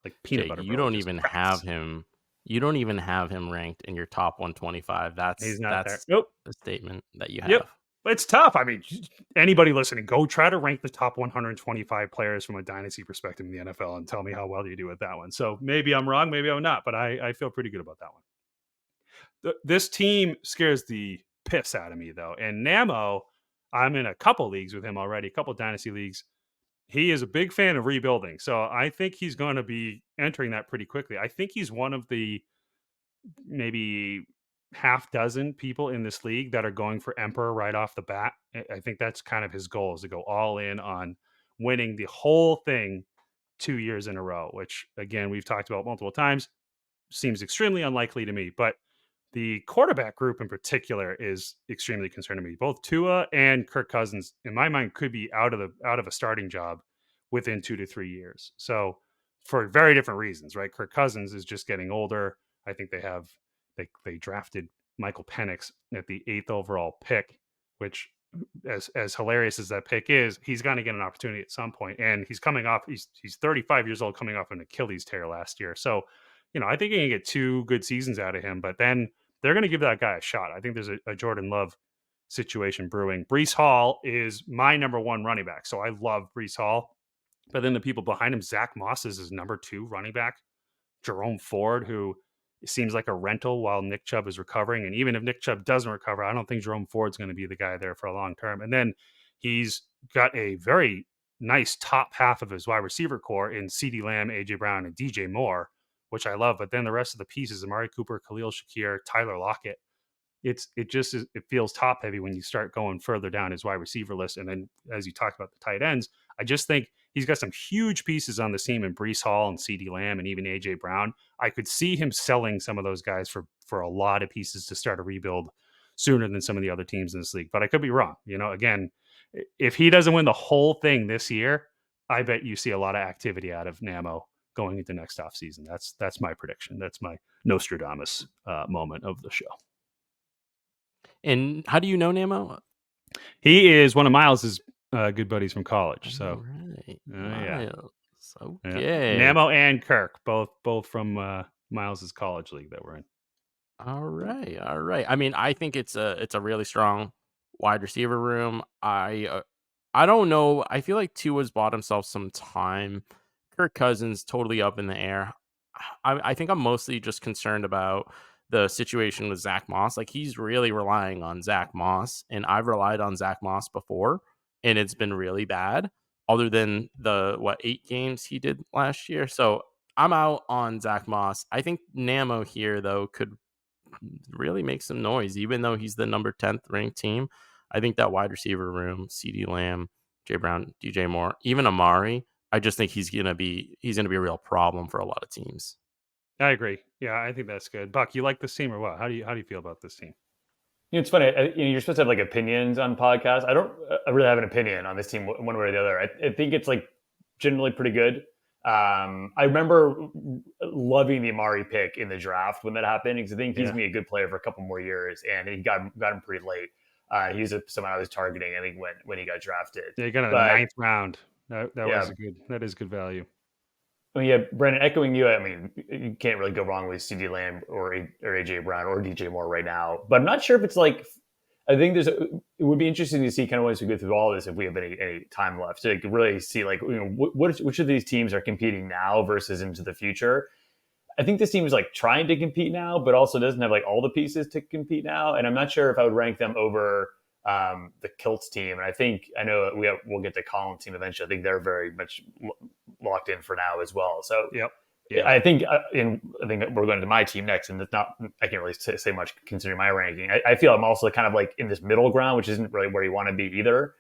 Like peanut Jake, butter. you don't even have him. You don't even have him ranked in your top 125. He's not there. That's Nope. the statement that you have. Yep. It's tough. I mean, anybody listening, go try to rank the top 125 players from a dynasty perspective in the NFL and tell me how well you do with that one. So maybe I'm wrong, maybe I'm not, but I feel pretty good about that one. This team scares the piss out of me, though. And Namo, I'm in a couple leagues with him already, a couple dynasty leagues. He is a big fan of rebuilding. So I think he's going to be entering that pretty quickly. I think he's one of the maybe half dozen people in this league that are going for Emperor right off the bat. I think that's kind of his goal, is to go all in on winning the whole thing 2 years in a row, which again, we've talked about multiple times, seems extremely unlikely to me. But the quarterback group in particular is extremely concerning me. Both Tua and Kirk Cousins, in my mind, could be out of a starting job within 2 to 3 years. So for very different reasons, right? Kirk Cousins is just getting older. I think they drafted Michael Penix at the 8th overall pick, which as hilarious as that pick is, he's going to get an opportunity at some point. And he's 35 years old, coming off an Achilles tear last year. So, I think you can get 2 good seasons out of him, but then they're going to give that guy a shot. I think there's a Jordan Love situation brewing. Breece Hall is my number 1 running back. So I love Breece Hall, but then the people behind him, Zach Moss is his number 2 running back. Jerome Ford, who seems like a rental while Nick Chubb is recovering. And even if Nick Chubb doesn't recover, I don't think Jerome Ford's going to be the guy there for a long term. And then he's got a very nice top half of his wide receiver core in CeeDee Lamb, AJ Brown, and DJ Moore, which I love. But then the rest of the pieces, Amari Cooper, Khalil Shakir, Tyler Lockett, it feels top heavy when you start going further down his wide receiver list. And then as you talk about the tight ends, I just think he's got some huge pieces on the team in Breece Hall and CeeDee Lamb and even AJ Brown. I could see him selling some of those guys for a lot of pieces to start a rebuild sooner than some of the other teams in this league. But I could be wrong. Again, if he doesn't win the whole thing this year, I bet you see a lot of activity out of Namo going into next offseason. That's my prediction. That's my Nostradamus moment of the show. And how do you know Namo? He is one of Miles's good buddies from college. So, right. Yeah. Okay. Namo and Kirk, both from Miles's college league that we're in. All right. I mean, I think it's a really strong wide receiver room. I don't know. I feel like Tua's bought himself some time. Kirk Cousins totally up in the air. I think I'm mostly just concerned about the situation with Zach Moss. Like, he's really relying on Zach Moss, and I've relied on Zach Moss before, and it's been really bad, other than the 8 games he did last year. So I'm out on Zach Moss. I think Namo here, though, could really make some noise, even though he's the number 10th ranked team. I think that wide receiver room, CeeDee Lamb, Jay Brown, DJ Moore, even Amari, I just think he's gonna be a real problem for a lot of teams. I agree. Yeah, I think that's good. Buck, you like this team or what? How do you feel about this team? It's funny. You're supposed to have like opinions on podcasts. I don't really have an opinion on this team one way or the other. I think it's like generally pretty good. I remember loving the Amari pick in the draft when that happened, because I think he's gonna be a good player for a couple more years, and he got him pretty late. He's someone I was targeting, I think, when he got drafted. Yeah, he got in the 9th round. That is good value. I mean, yeah, Brandon, echoing you, I mean, you can't really go wrong with CD Lamb or AJ Brown or DJ Moore right now. But I'm not sure if it's like, I think it would be interesting to see kind of once we go through all this, if we have any time left to really see like, which of these teams are competing now versus into the future. I think this team is like trying to compete now, but also doesn't have like all the pieces to compete now. And I'm not sure if I would rank them over the Kilts team. And I know we'll get to Colin team eventually. I think they're very much locked in for now as well. So Yep. I think we're going to my team next, and it's not. I can't really say much considering my ranking. I feel I'm also kind of like in this middle ground, which isn't really where you want to be either.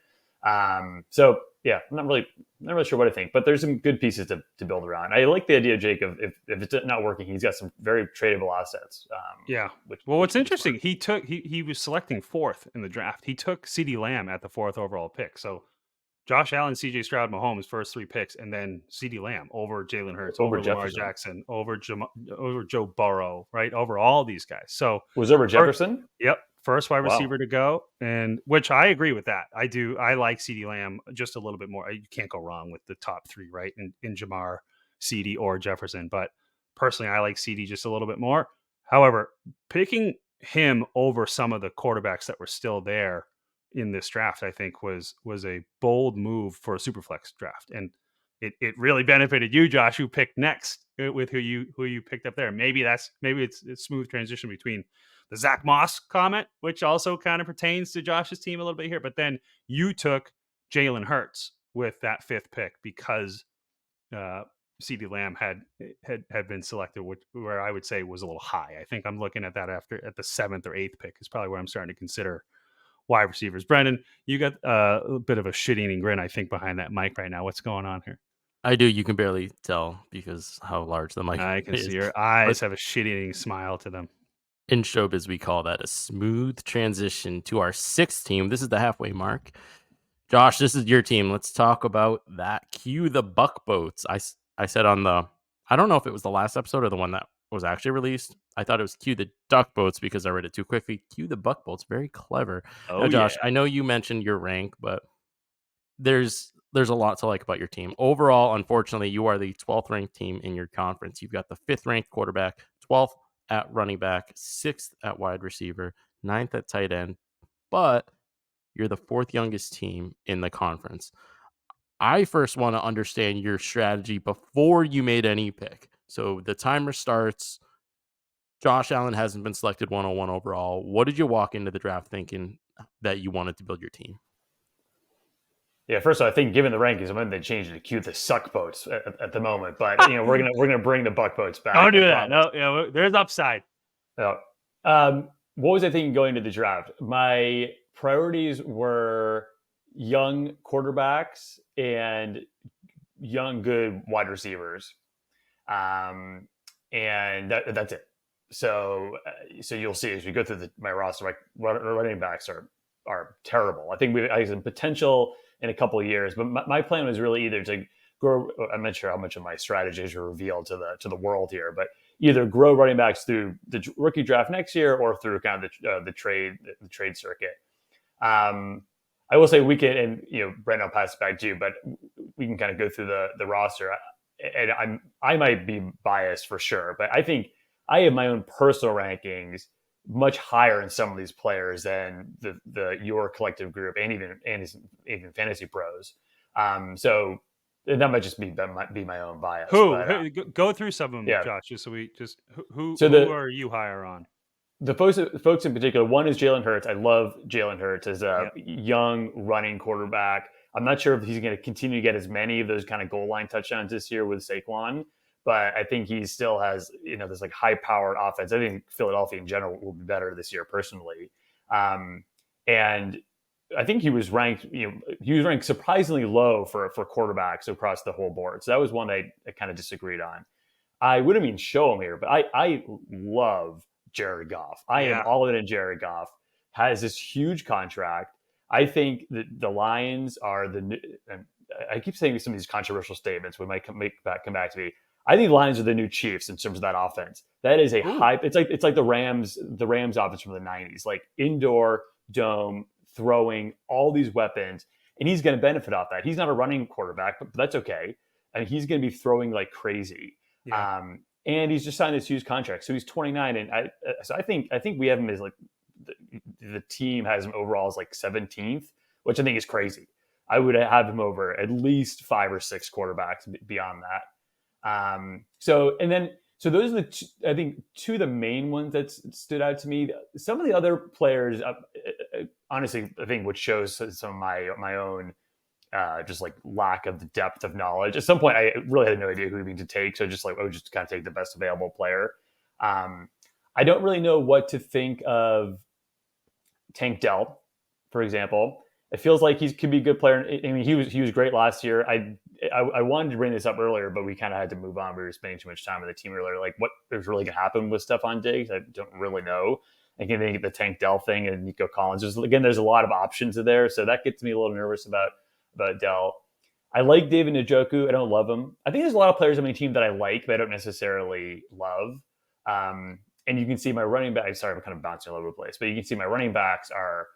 So yeah, I'm not really sure what I think, but there's some good pieces to build around. I like the idea, Jake, of if it's not working, he's got some very tradable assets. What's interesting, he was selecting 4th in the draft. He took CeeDee Lamb at the 4th overall pick. So Josh Allen, CJ Stroud, Mahomes, first 3 picks, and then CeeDee Lamb over Jalen Hurts, over Lamar Jackson, over Joe Burrow, right? Over all these guys. So was over Jefferson? Yep. First wide receiver to go. And which I agree with that. I like CeeDee Lamb just a little bit more. You can't go wrong with the top 3, right? In Jamar, CeeDee, or Jefferson. But personally, I like CeeDee just a little bit more. However, picking him over some of the quarterbacks that were still there in this draft, I think was a bold move for a Superflex draft, and it really benefited you, Josh, who picked next with who you picked up there. Maybe it's a smooth transition between the Zach Moss comment, which also kind of pertains to Josh's team a little bit here, but then you took Jalen Hurts with that 5th pick because CeeDee Lamb had been selected, where I would say was a little high. I think I'm looking at that at the 7th or 8th pick is probably where I'm starting to consider wide receivers. Brendan, you got a bit of a shit-eating grin, I think, behind that mic right now. What's going on here? I do. You can barely tell because how large the mic is. I can see your eyes have a shit-eating smile to them. In showbiz, we call that a smooth transition to our 6th team. This is the halfway mark. Josh, this is your team. Let's talk about that. Cue the Buck Boats. I said on I don't know if it was the last episode or the one that was actually released. I thought it was Cue the Duck Boats because I read it too quickly. Cue the Buck Boats. Very clever. Now, Josh, I know you mentioned your rank, but there's a lot to like about your team. Overall, unfortunately, you are the 12th ranked team in your conference. You've got the 5th ranked quarterback, 12th at running back, 6th at wide receiver, 9th at tight end, but you're the 4th youngest team in the conference. I first want to understand your strategy before you made any pick. So the timer starts. Josh Allen hasn't been selected 101 overall. What did you walk into the draft thinking that you wanted to build your team? Yeah, first of all, I think given the rankings, I'm going to change it to Cue the Suck Boats at the moment. But we're gonna bring the Buck Boats back. Don't do that. No, there's upside. No. What was I thinking going to the draft? My priorities were young quarterbacks and young good wide receivers, and that's it. So you'll see as we go through my roster, like running backs are terrible. I think I have some potential in a couple of years, but my plan was really either to grow. I'm not sure how much of my strategies are revealed to the world here, but either grow running backs through the rookie draft next year or through kind of the trade circuit. I will say we can, and Brent, I'll pass it back to you, but we can kind of go through the roster. And I might be biased for sure, but I think I have my own personal rankings much higher in some of these players than your collective group and even Fantasy Pros. So that might just be my own bias. Go through some of them, yeah. Josh, just so who are you higher on? The folks in particular, one is Jalen Hurts. I love Jalen Hurts as a young running quarterback. I'm not sure if he's going to continue to get as many of those kind of goal line touchdowns this year with Saquon, but I think he still has, this like high powered offense. I think Philadelphia in general will be better this year personally. And I think he was ranked surprisingly low for quarterbacks across the whole board. So that was one I kind of disagreed on. I wouldn't mean show him here, but I love Jared Goff. I am all in Jared Goff. Has this huge contract. I think that the Lions are I keep saying some of these controversial statements we might come back to me. I think the Lions are the new Chiefs in terms of that offense. That is a hype. It's like the Rams offense from the 90s, like indoor dome, throwing all these weapons, and he's going to benefit off that. He's not a running quarterback, but that's okay. and he's going to be throwing like crazy. Yeah. And he's just signed this huge contract, so he's 29, and I think we have him as like the team has him overall as like 17th, which I think is crazy. I would have him over at least 5 or 6 quarterbacks beyond that. So those are I think two of the main ones that stood out to me. Some of the other players, honestly, I think which shows some of my own just like lack of the depth of knowledge. At some point, I really had no idea who to take, so just like I would just kind of take the best available player. I don't really know what to think of Tank Dell, for example. It feels like he could be a good player. I mean, he was great last year. I wanted to bring this up earlier, but we kind of had to move on. We were spending too much time with the team earlier. Like, what is really going to happen with Stephon Diggs? I don't really know. I think the Tank Dell thing and Nico Collins. There's a lot of options there, so that gets me a little nervous about Dell. I like David Njoku. I don't love him. I think there's a lot of players on my team that I like, but I don't necessarily love. And you can see my running back. Sorry, I'm kind of bouncing all over the place, but you can see my running backs are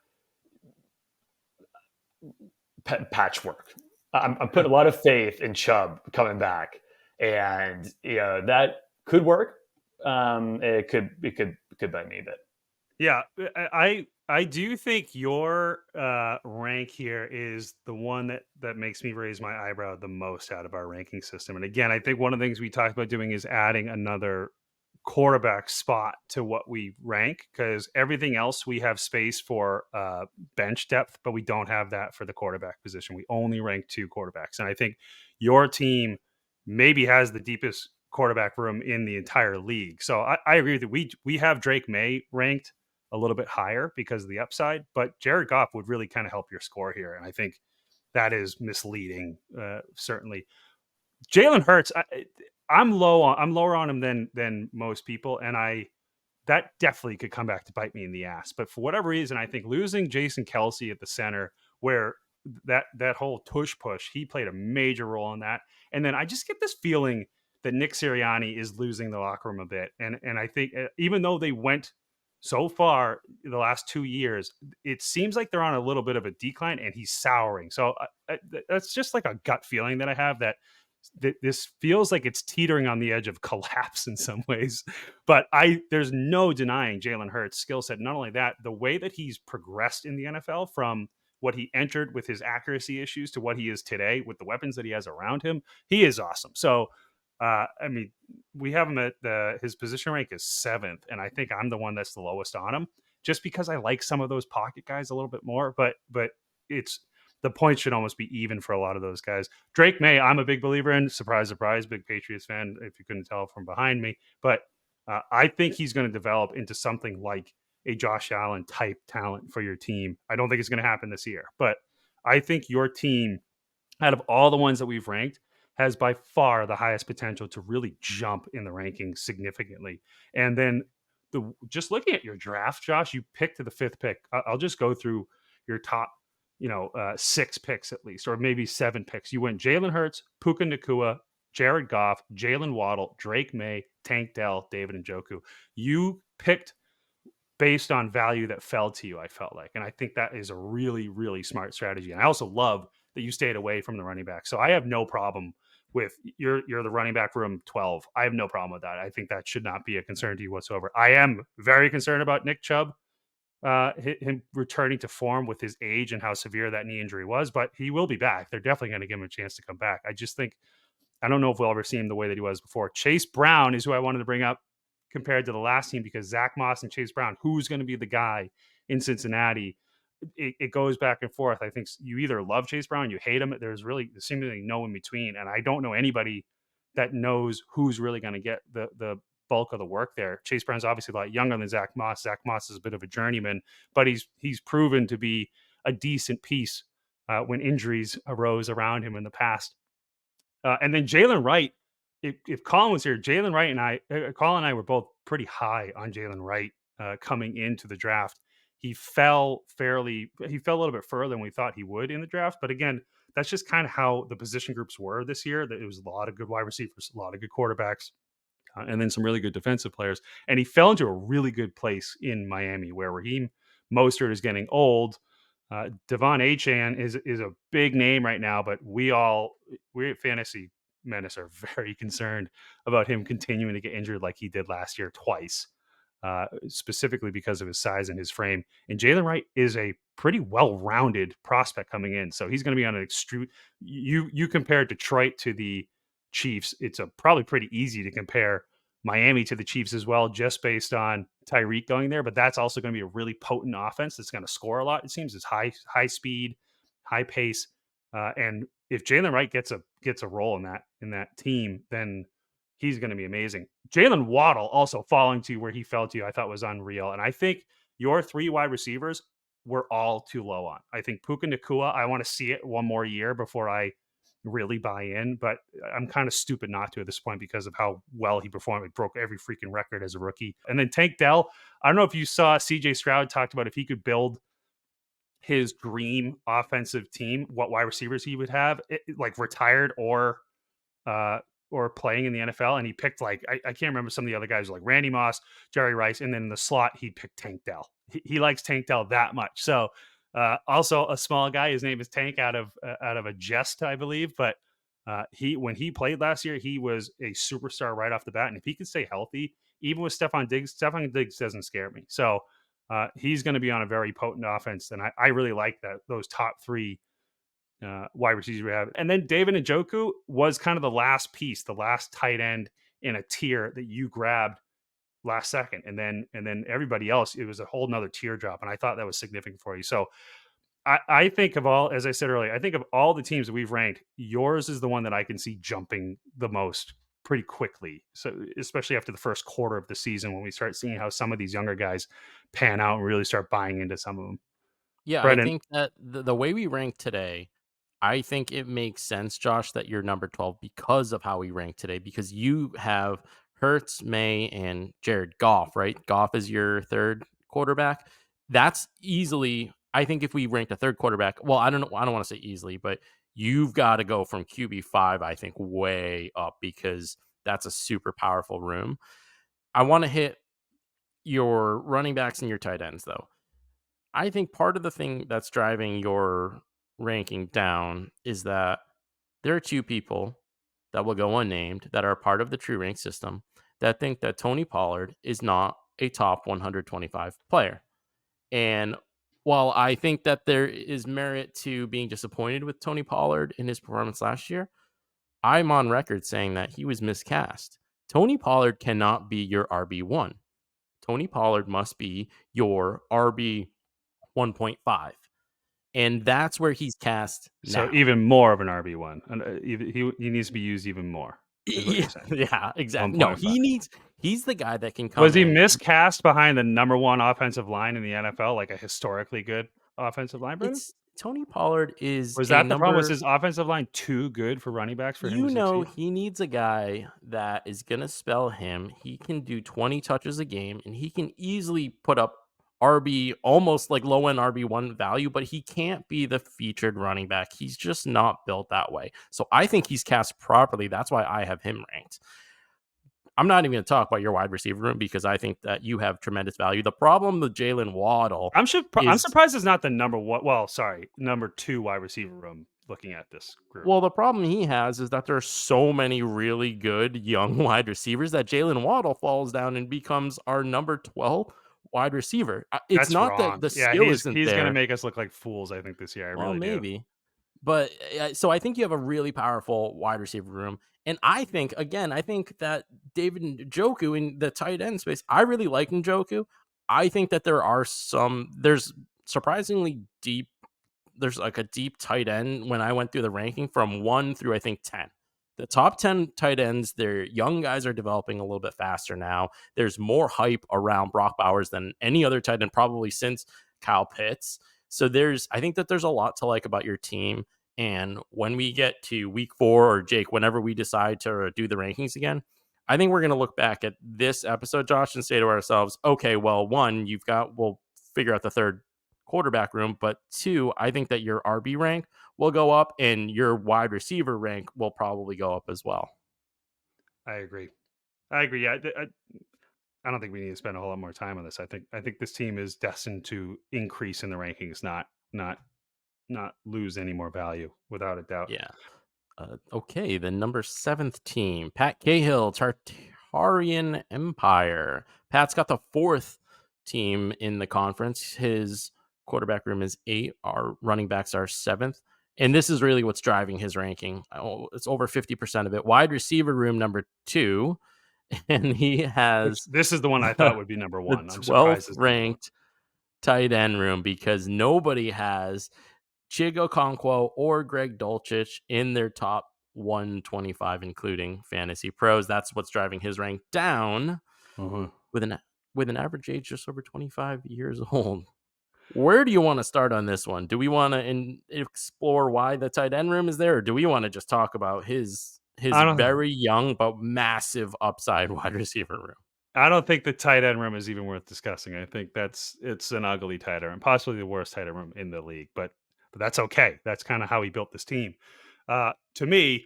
patchwork. I'm putting a lot of faith in Chubb coming back, and that could work. It could bite me a bit. Yeah, I do think your rank here is the one that makes me raise my eyebrow the most out of our ranking system. And again, I think one of the things we talked about doing is adding another quarterback spot to what we rank, because everything else we have space for bench depth, but we don't have that for the quarterback position. We only rank 2 quarterbacks. And I think your team maybe has the deepest quarterback room in the entire league. So I agree with you. We have Drake May ranked a little bit higher because of the upside, but Jared Goff would really kind of help your score here. And I think that is misleading, certainly. Jalen Hurts, I'm lower on him than most people, and that definitely could come back to bite me in the ass. But for whatever reason, I think losing Jason Kelce at the center, where that whole tush push, he played a major role in that. And then I just get this feeling that Nick Sirianni is losing the locker room a bit. And I think even though they went so far the last 2 years, it seems like they're on a little bit of a decline, and he's souring. So that's just like a gut feeling that I have, that this feels like it's teetering on the edge of collapse in some ways. But there's no denying Jalen Hurts' skill set. Not only that, the way that he's progressed in the NFL from what he entered with his accuracy issues to what he is today with the weapons that he has around him, he is awesome. So, I mean, we have him at his position rank is 7th, and I think I'm the one that's the lowest on him, just because I like some of those pocket guys a little bit more. But it's the points should almost be even for a lot of those guys. Drake May, I'm a big believer in. Surprise, surprise, big Patriots fan, if you couldn't tell from behind me. But I think he's going to develop into something like a Josh Allen type talent for your team. I don't think it's going to happen this year, but I think your team, out of all the ones that we've ranked, has by far the highest potential to really jump in the rankings significantly. And then just looking at your draft, Josh, you picked the 5th pick. I'll just go through your top 6 picks at least, or maybe 7 picks. You went Jalen Hurts, Puka Nacua, Jared Goff, Jalen Waddle, Drake May, Tank Dell, David Njoku. You picked based on value that fell to you, I felt like. And I think that is a really, really smart strategy. And I also love that you stayed away from the running back. So I have no problem with you're the running back room 12. I have no problem with that. I think that should not be a concern to you whatsoever. I am very concerned about Nick Chubb, him returning to form with his age and how severe that knee injury was, but he will be back. They're definitely going to give him a chance to come back. I just think, I don't know if we'll ever see him the way that he was before. Chase Brown is who I wanted to bring up compared to the last team, because Zach Moss and Chase Brown, who's going to be the guy in Cincinnati? It goes back and forth. I think you either love Chase Brown, you hate him. There's seemingly no in between. And I don't know anybody that knows who's really going to get the bulk of the work there. Chase Brown's obviously a lot younger than Zach Moss. Zach Moss is a bit of a journeyman, but he's proven to be a decent piece when injuries arose around him in the past. And then Jalen Wright, if Colin was here, Jalen Wright and Colin and I were both pretty high on Jalen Wright coming into the draft. He fell a little bit further than we thought he would in the draft. But again, that's just kind of how the position groups were this year. That it was a lot of good wide receivers, a lot of good quarterbacks, and then some really good defensive players. And he fell into a really good place in Miami, where Raheem Mostert is getting old. Devon Achane is a big name right now, but we're at Fantasy Menace are very concerned about him continuing to get injured like he did last year twice, specifically because of his size and his frame. And Jalen Wright is a pretty well-rounded prospect coming in, so he's going to be on an extreme. You compare Detroit to the Chiefs, it's probably pretty easy to compare Miami to the Chiefs as well, just based on Tyreek going there. But that's also going to be a really potent offense that's going to score a lot. It seems it's high speed, high pace, and if Jalen Wright gets a role in that team, then he's going to be amazing. Jalen Waddle also falling to where he fell to, I thought was unreal. And I think your 3 wide receivers were all too low on. I think Puka Nacua, I want to see it one more year before I really buy in, but I'm kind of stupid not to at this point because of how well he performed. He broke every freaking record as a rookie. And then Tank Dell, I don't know if you saw CJ Stroud talked about if he could build his dream offensive team, what wide receivers he would have, like retired or playing in the NFL. And he picked I can't remember some of the other guys like Randy Moss, Jerry Rice, and then in the slot he picked Tank Dell. He likes Tank Dell that much. So also a small guy. His name is Tank out of a jest, I believe. But when he played last year, he was a superstar right off the bat. And if he can stay healthy, even with Stephon Diggs doesn't scare me. So he's going to be on a very potent offense, and I really like those top 3 wide receivers we have. And then David Njoku was kind of the last piece, the last tight end in a tier that you grabbed last second. And then everybody else, it was a whole nother teardrop. And I thought that was significant for you. So I think as I said earlier, I think of all the teams that we've ranked, yours is the one that I can see jumping the most pretty quickly. So especially after the first quarter of the season, when we start seeing how some of these younger guys pan out and really start buying into some of them. Yeah, I Brendan, think that the way we rank today, I think it makes sense, Josh, that you're number 12 because of how we rank today. Because you have Hurts, May, and Jared Goff, right? Goff is your third quarterback. That's easily, I think, if we ranked a third quarterback, well, I don't know, I don't want to say easily, but you've got to go from QB5, I think, way up because that's a super powerful room. I want to hit your running backs and your tight ends, though. I think part of the thing that's driving your ranking down is that there are 2 people that will go unnamed that are part of the True Rank system that think that Tony Pollard is not a top 125 player. And while I think that there is merit to being disappointed with Tony Pollard in his performance last year, I'm on record saying that he was miscast. Tony Pollard cannot be your RB1. Tony Pollard must be your RB 1.5. And that's where he's cast so now. even more of an RB1. And he needs to be used even more, is what Yeah, you're saying. yeah, exactly. No, 1.5. he's the guy that can come Was he in. miscast behind the number 1 offensive line in the NFL, like a historically good offensive line, Brendan? It's Tony Pollard is Was a that the problem? Was number, his offensive line too good for running backs for him to succeed? he needs a guy that is going to spell him. He can do 20 touches a game and he can easily put up RB, almost like low end RB1 value, but he can't be the featured running back. He's just not built that way. So I think he's cast properly. That's why I have him ranked. I'm not even going to talk about your wide receiver room because I think that you have tremendous value. The problem with Jalen Waddle I'm is, surprised it's not the number 1. Well, sorry, number 2 wide receiver room. Looking at this group, well, the problem he has is that there's so many really good young wide receivers that Jalen Waddle falls down and becomes our number 12 wide receiver. It's that's not that wrong. the Yeah, skill he's isn't going to there. make us look like fools. I think this year, I Well, really do. maybe. But so I think you have a really powerful wide receiver room. And I think that David Njoku in the tight end space, I really like Njoku. I think that there's surprisingly deep, there's like a deep tight end when I went through the ranking from 1 through I think 10. The top 10 tight ends, their young guys are developing a little bit faster now. There's more hype around Brock Bowers than any other tight end probably since Kyle Pitts. So I think that there's a lot to like about your team. And when we get to week 4, or Jake, whenever we decide to do the rankings again, I think we're going to look back at this episode, Josh, and say to ourselves, okay, well, 1, we'll figure out the third quarterback room, but 2, I think that your RB rank will go up and your wide receiver rank will probably go up as well. I agree. Yeah, I don't think we need to spend a whole lot more time on this. I think this team is destined to increase in the rankings, not lose any more value, without a doubt. Yeah. Okay, the number 7th team, Pat Cahill, Tartarian Empire. Pat's got the 4th team in the conference. His quarterback room is 8. Our running backs are 7th. And this is really what's driving his ranking. It's over 50% of it. Wide receiver room number 2. And he has This is the one I thought would be number the 1. I'm 12th surprised it's number 1. ranked tight end room because nobody has Chigo Okonkwo or Greg Dulcich in their top 125, including fantasy pros. That's what's driving his rank down with an average age just over 25 years old. Where do you want to start on this one? Do we want to explore why the tight end room is there, or do we want to just talk about his I don't very young but massive upside wide receiver room? I don't think the tight end room is even worth discussing. I think it's an ugly tight end room, possibly the worst tight end room in the league, but that's okay. That's kind of how he built this team. To me,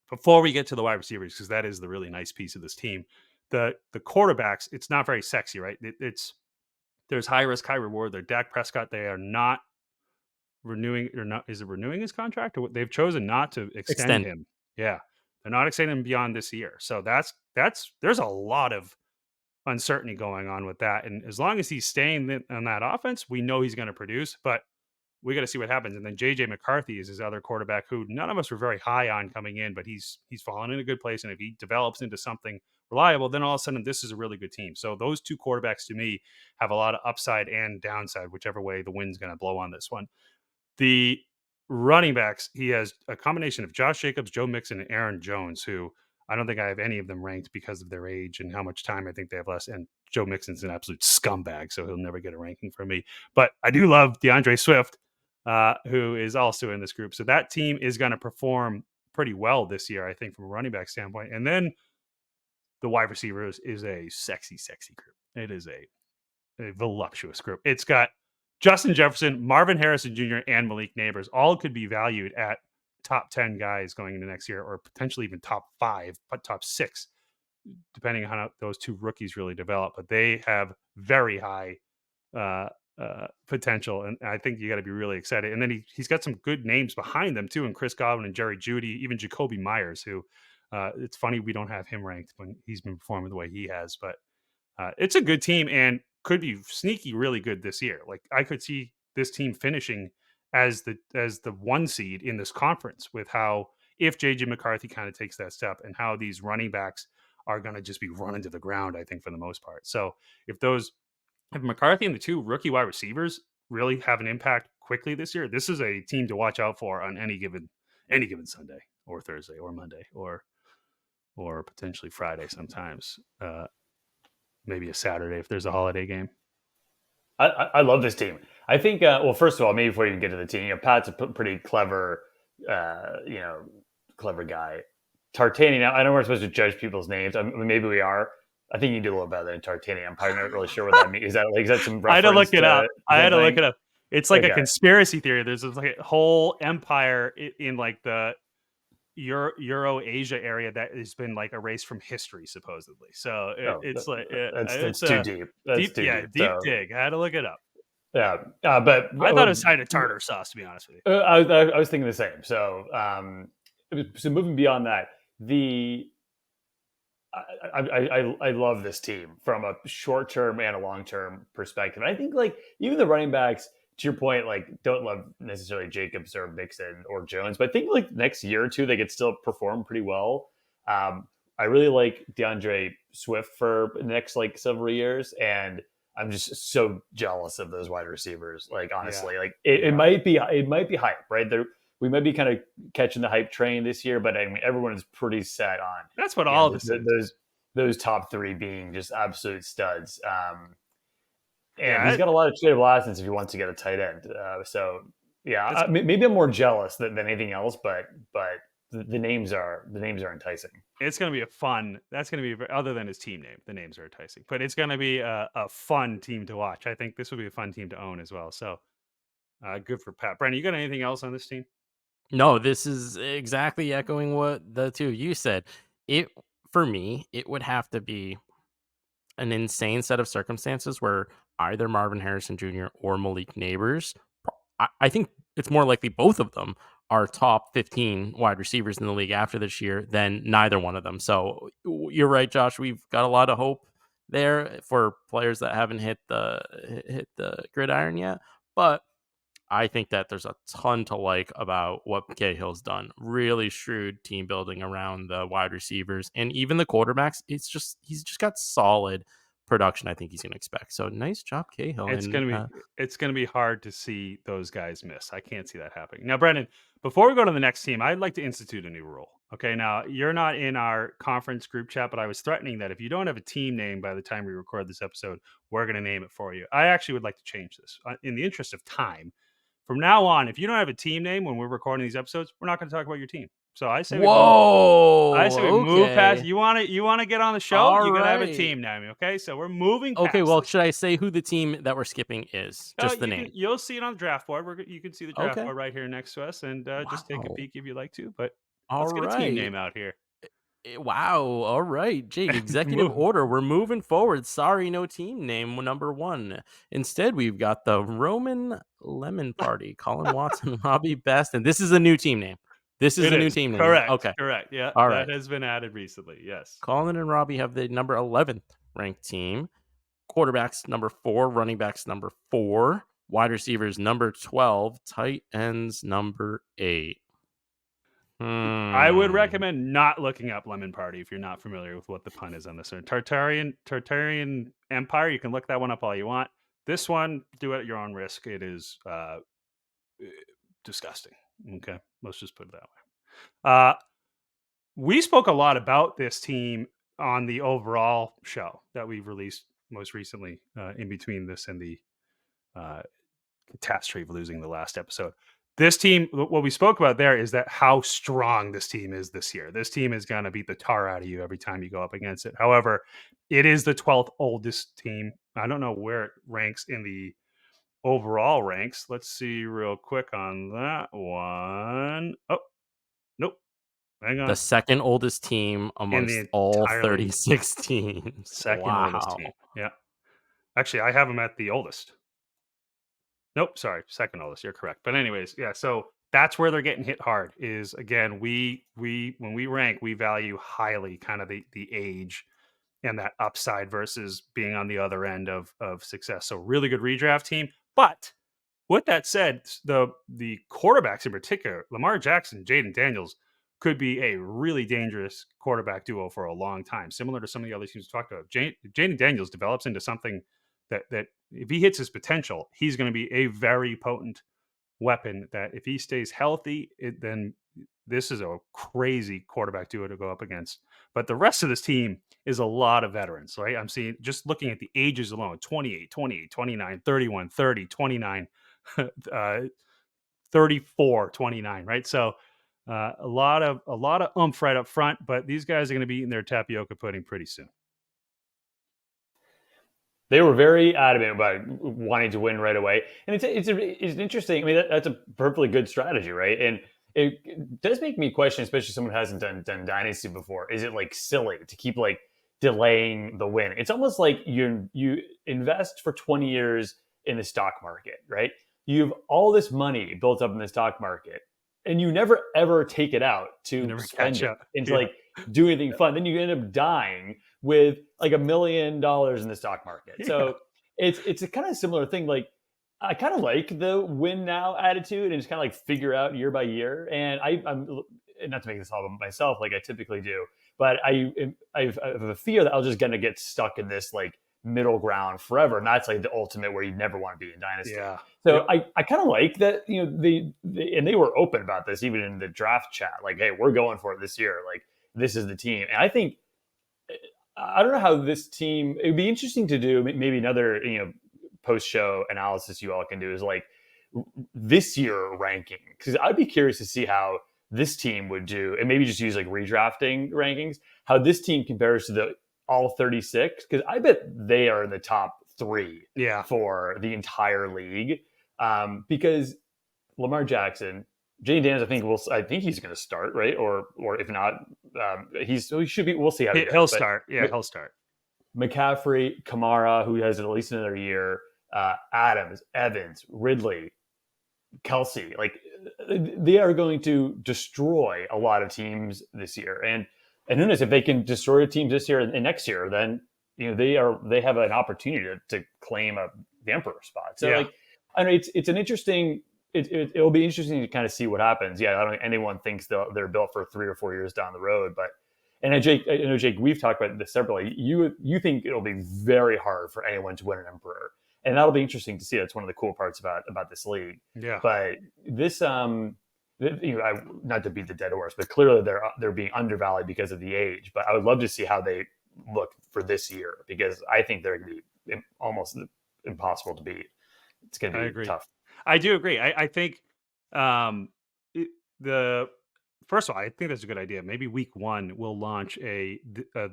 before we get to the wide receivers, because that is the really nice piece of this team, the quarterbacks, it's not very sexy, right? There's high risk, high reward. They're Dak Prescott. They are not renewing or not. Is it renewing his contract? Or they've chosen not to extend him. Yeah, they're not extending him beyond this year. So there's a lot of uncertainty going on with that. And as long as he's staying on that offense, we know he's going to produce. But we got to see what happens. And then JJ McCarthy is his other quarterback, who none of us were very high on coming in, but he's fallen in a good place. And if he develops into something reliable, then all of a sudden this is a really good team. So those two quarterbacks to me have a lot of upside and downside, whichever way the wind's going to blow on this one. The running backs, he has a combination of Josh Jacobs, Joe Mixon, and Aaron Jones, who I don't think I have any of them ranked because of their age and how much time I think they have less. And Joe Mixon's an absolute scumbag, so he'll never get a ranking from me. But I do love DeAndre Swift, who is also in this group. So that team is going to perform pretty well this year, I think, from a running back standpoint. And then the wide receivers is a sexy, sexy group. It is a voluptuous group. It's got Justin Jefferson, Marvin Harrison Jr., and Malik Neighbors. All could be valued at top 10 guys going into next year, or potentially even top 5, but top 6, depending on how those two rookies really develop. But they have very high potential, and I think you got to be really excited. And then he's got some good names behind them too, and Chris Godwin and Jerry Jeudy, even Jacoby Myers, who it's funny we don't have him ranked when he's been performing the way he has. But it's a good team and could be sneaky really good this year. Like I could see this team finishing as the 1 seed in this conference, with how, if JJ McCarthy kind of takes that step, and how these running backs are going to just be running to the ground, I think, for the most part. So if McCarthy and the 2 rookie wide receivers really have an impact quickly this year, this is a team to watch out for on any given Sunday or Thursday or Monday or potentially Friday sometimes. Maybe a Saturday if there's a holiday game. I love this team. I think, well, first of all, maybe before you even get to the team, Pat's a pretty clever, clever guy. Tartani, now I know we're supposed to judge people's names. I mean, maybe we are. I think you do a little better than Tartani. I'm probably not really sure what that means. Is that some reference? I had to look it up. I had to look it up. It's like Okay. a conspiracy theory. There's like a whole empire in like the Euro-Asia area that has been like erased from history, supposedly. So That's too deep. That's too deep dig. I had to look it up. Yeah, but I thought it was tied to tartar sauce, to be honest with you. I was thinking the same. So moving beyond that, I love this team from a short term and a long term perspective. And I think like even the running backs, to your point, like don't love necessarily Jacobs or Mixon or Jones, but I think like next year or two they could still perform pretty well. I really like DeAndre Swift for the next like several years, and I'm just so jealous of those wide receivers. Like honestly, like it might be hype, right? We might be kind of catching the hype train this year, but I mean everyone is pretty set on. That's what all of this is. Those top 3 being just absolute studs. And he's got a lot of tradable assets if he wants to get a tight end. Maybe I'm more jealous than anything else, but the names are enticing. It's going to be that's going to be, other than his team name, the names are enticing, but it's going to be a fun team to watch. I think this will be a fun team to own as well. So good for Pat. Brandon, you got anything else on this team? No, this is exactly echoing what the two of you said. For me, it would have to be an insane set of circumstances where either Marvin Harrison Jr. or Malik Neighbors, I think it's more likely both of them, our top 15 wide receivers in the league after this year, then neither one of them. So you're right, Josh. We've got a lot of hope there for players that haven't hit the gridiron yet. But I think that there's a ton to like about what Cahill's done. Really shrewd team building around the wide receivers and even the quarterbacks. He's just got solid production. I think he's going to expect. So nice job, Cahill. It's And gonna be hard to see those guys miss. I can't see that happening. Now, Brendan, before we go to the next team, I'd like to institute a new rule. Okay, now you're not in our conference group chat, but I was threatening that if you don't have a team name by the time we record this episode, we're going to name it for you. I actually would like to change this in the interest of time. From now on, if you don't have a team name when we're recording these episodes, we're not going to talk about your team. So I say, I say we move past. You want to get on the show? All You're gonna have a right. team name, okay? So we're moving. Okay, past well, this. should I say who the team that we're skipping is? Just the name. You'll see it on the draft board. You can see the draft Okay. board right here next to us, and just take a Wow. peek if you like to. But All let's get a team right. name out here. Wow. All right, Jake. Executive Move. order. We're moving forward. Sorry, no team name number 1. Instead, we've got the Roman Lemon Party. Colin Watson, Robbie Best, and this is a new team name. This is It a new is. team name. Correct. Okay. Correct. Yeah. All that right. has been added recently. Yes. Colin and Robbie have the number 11th ranked team. Quarterbacks number 4, running backs number 4, wide receivers number 12, tight ends number 8. I would recommend not looking up Lemon Party if you're not familiar with what the pun is on this one. Tartarian Empire. You can look that one up all you want. This one, do it at your own risk. It is disgusting. Okay, let's just put it that way. We spoke a lot about this team on the overall show that we've released most recently, in between this and the catastrophe of losing the last episode. This team, what we spoke about there is that how strong this team is this year. This team is going to beat the tar out of you every time you go up against it. However, it is the 12th oldest team. I don't know where it ranks in the overall ranks. Let's see real quick on that one. Oh, nope. Hang on. The second oldest team amongst all 36 teams. Second oldest team. Yeah. Actually, I have them at the oldest. Nope, sorry, second oldest. You're correct. But anyways, yeah. So that's where they're getting hit hard. Is again, we when we rank, we value highly kind of the age and that upside versus being on the other end of success. So really good redraft team. But with that said, the quarterbacks in particular, Lamar Jackson, Jaden Daniels, could be a really dangerous quarterback duo for a long time. Similar to some of the other teams we talked about. Jaden Daniels develops into something that if he hits his potential, he's going to be a very potent weapon that if he stays healthy, then this is a crazy quarterback duo to go up against. But the rest of this team is a lot of veterans, right? I'm seeing, just looking at the ages alone, 28, 29, 31, 30, 29, 34, 29, right? So a lot of oomph right up front, but these guys are going to be eating their tapioca pudding pretty soon. They were very adamant about wanting to win right away, and it's interesting. I mean, that's a perfectly good strategy, right? And it does make me question, especially someone who hasn't done Dynasty before. Is it like silly to keep like delaying the win? It's almost like you invest for 20 years in the stock market, right? You have all this money built up in the stock market, and you never ever take it out to spend it into like do anything fun. Then you end up dying with like $1 million in the stock market. So it's a kind of similar thing. Like I kind of like the win now attitude and just kind of like figure out year by year. And I'm not to make this all about myself like I typically do, but I have a fear that I'm just going to get stuck in this like middle ground forever. And that's like the ultimate where you never want to be in Dynasty. Yeah. So I kind of like that, you know, they were open about this even in the draft chat. Like, hey, we're going for it this year. Like this is the team. And I think, I don't know how this team, it'd be interesting to do maybe another, you know, post-show analysis you all can do is like this year ranking. Because I'd be curious to see how this team would do, and maybe just use like redrafting rankings, how this team compares to the all 36. Because I bet they are in the top 3 for the entire league. Because Lamar Jackson, Jaden Daniels, I think he's going to start, right? Or if not, he should be. We'll see how he'll start. Yeah, he'll start. McCaffrey, Kamara, who has at least another year, Adams, Evans, Ridley, Kelsey. Like they are going to destroy a lot of teams this year. And who knows, if they can destroy teams this year and next year, then they have an opportunity to claim the emperor spot. So like, I know it's an interesting. It'll be interesting to kind of see what happens. Yeah, I don't think anyone thinks they're built for 3 or 4 years down the road, but. And I know, Jake, we've talked about this separately. You think it'll be very hard for anyone to win an emperor, and that'll be interesting to see. That's one of the cool parts about this league. Yeah. But this, not to beat the dead horse, but clearly they're being undervalued because of the age. But I would love to see how they look for this year, because I think they're going to be almost impossible to beat. It's going to be tough. I do agree. I think first of all, I think that's a good idea. Maybe week 1 we'll launch a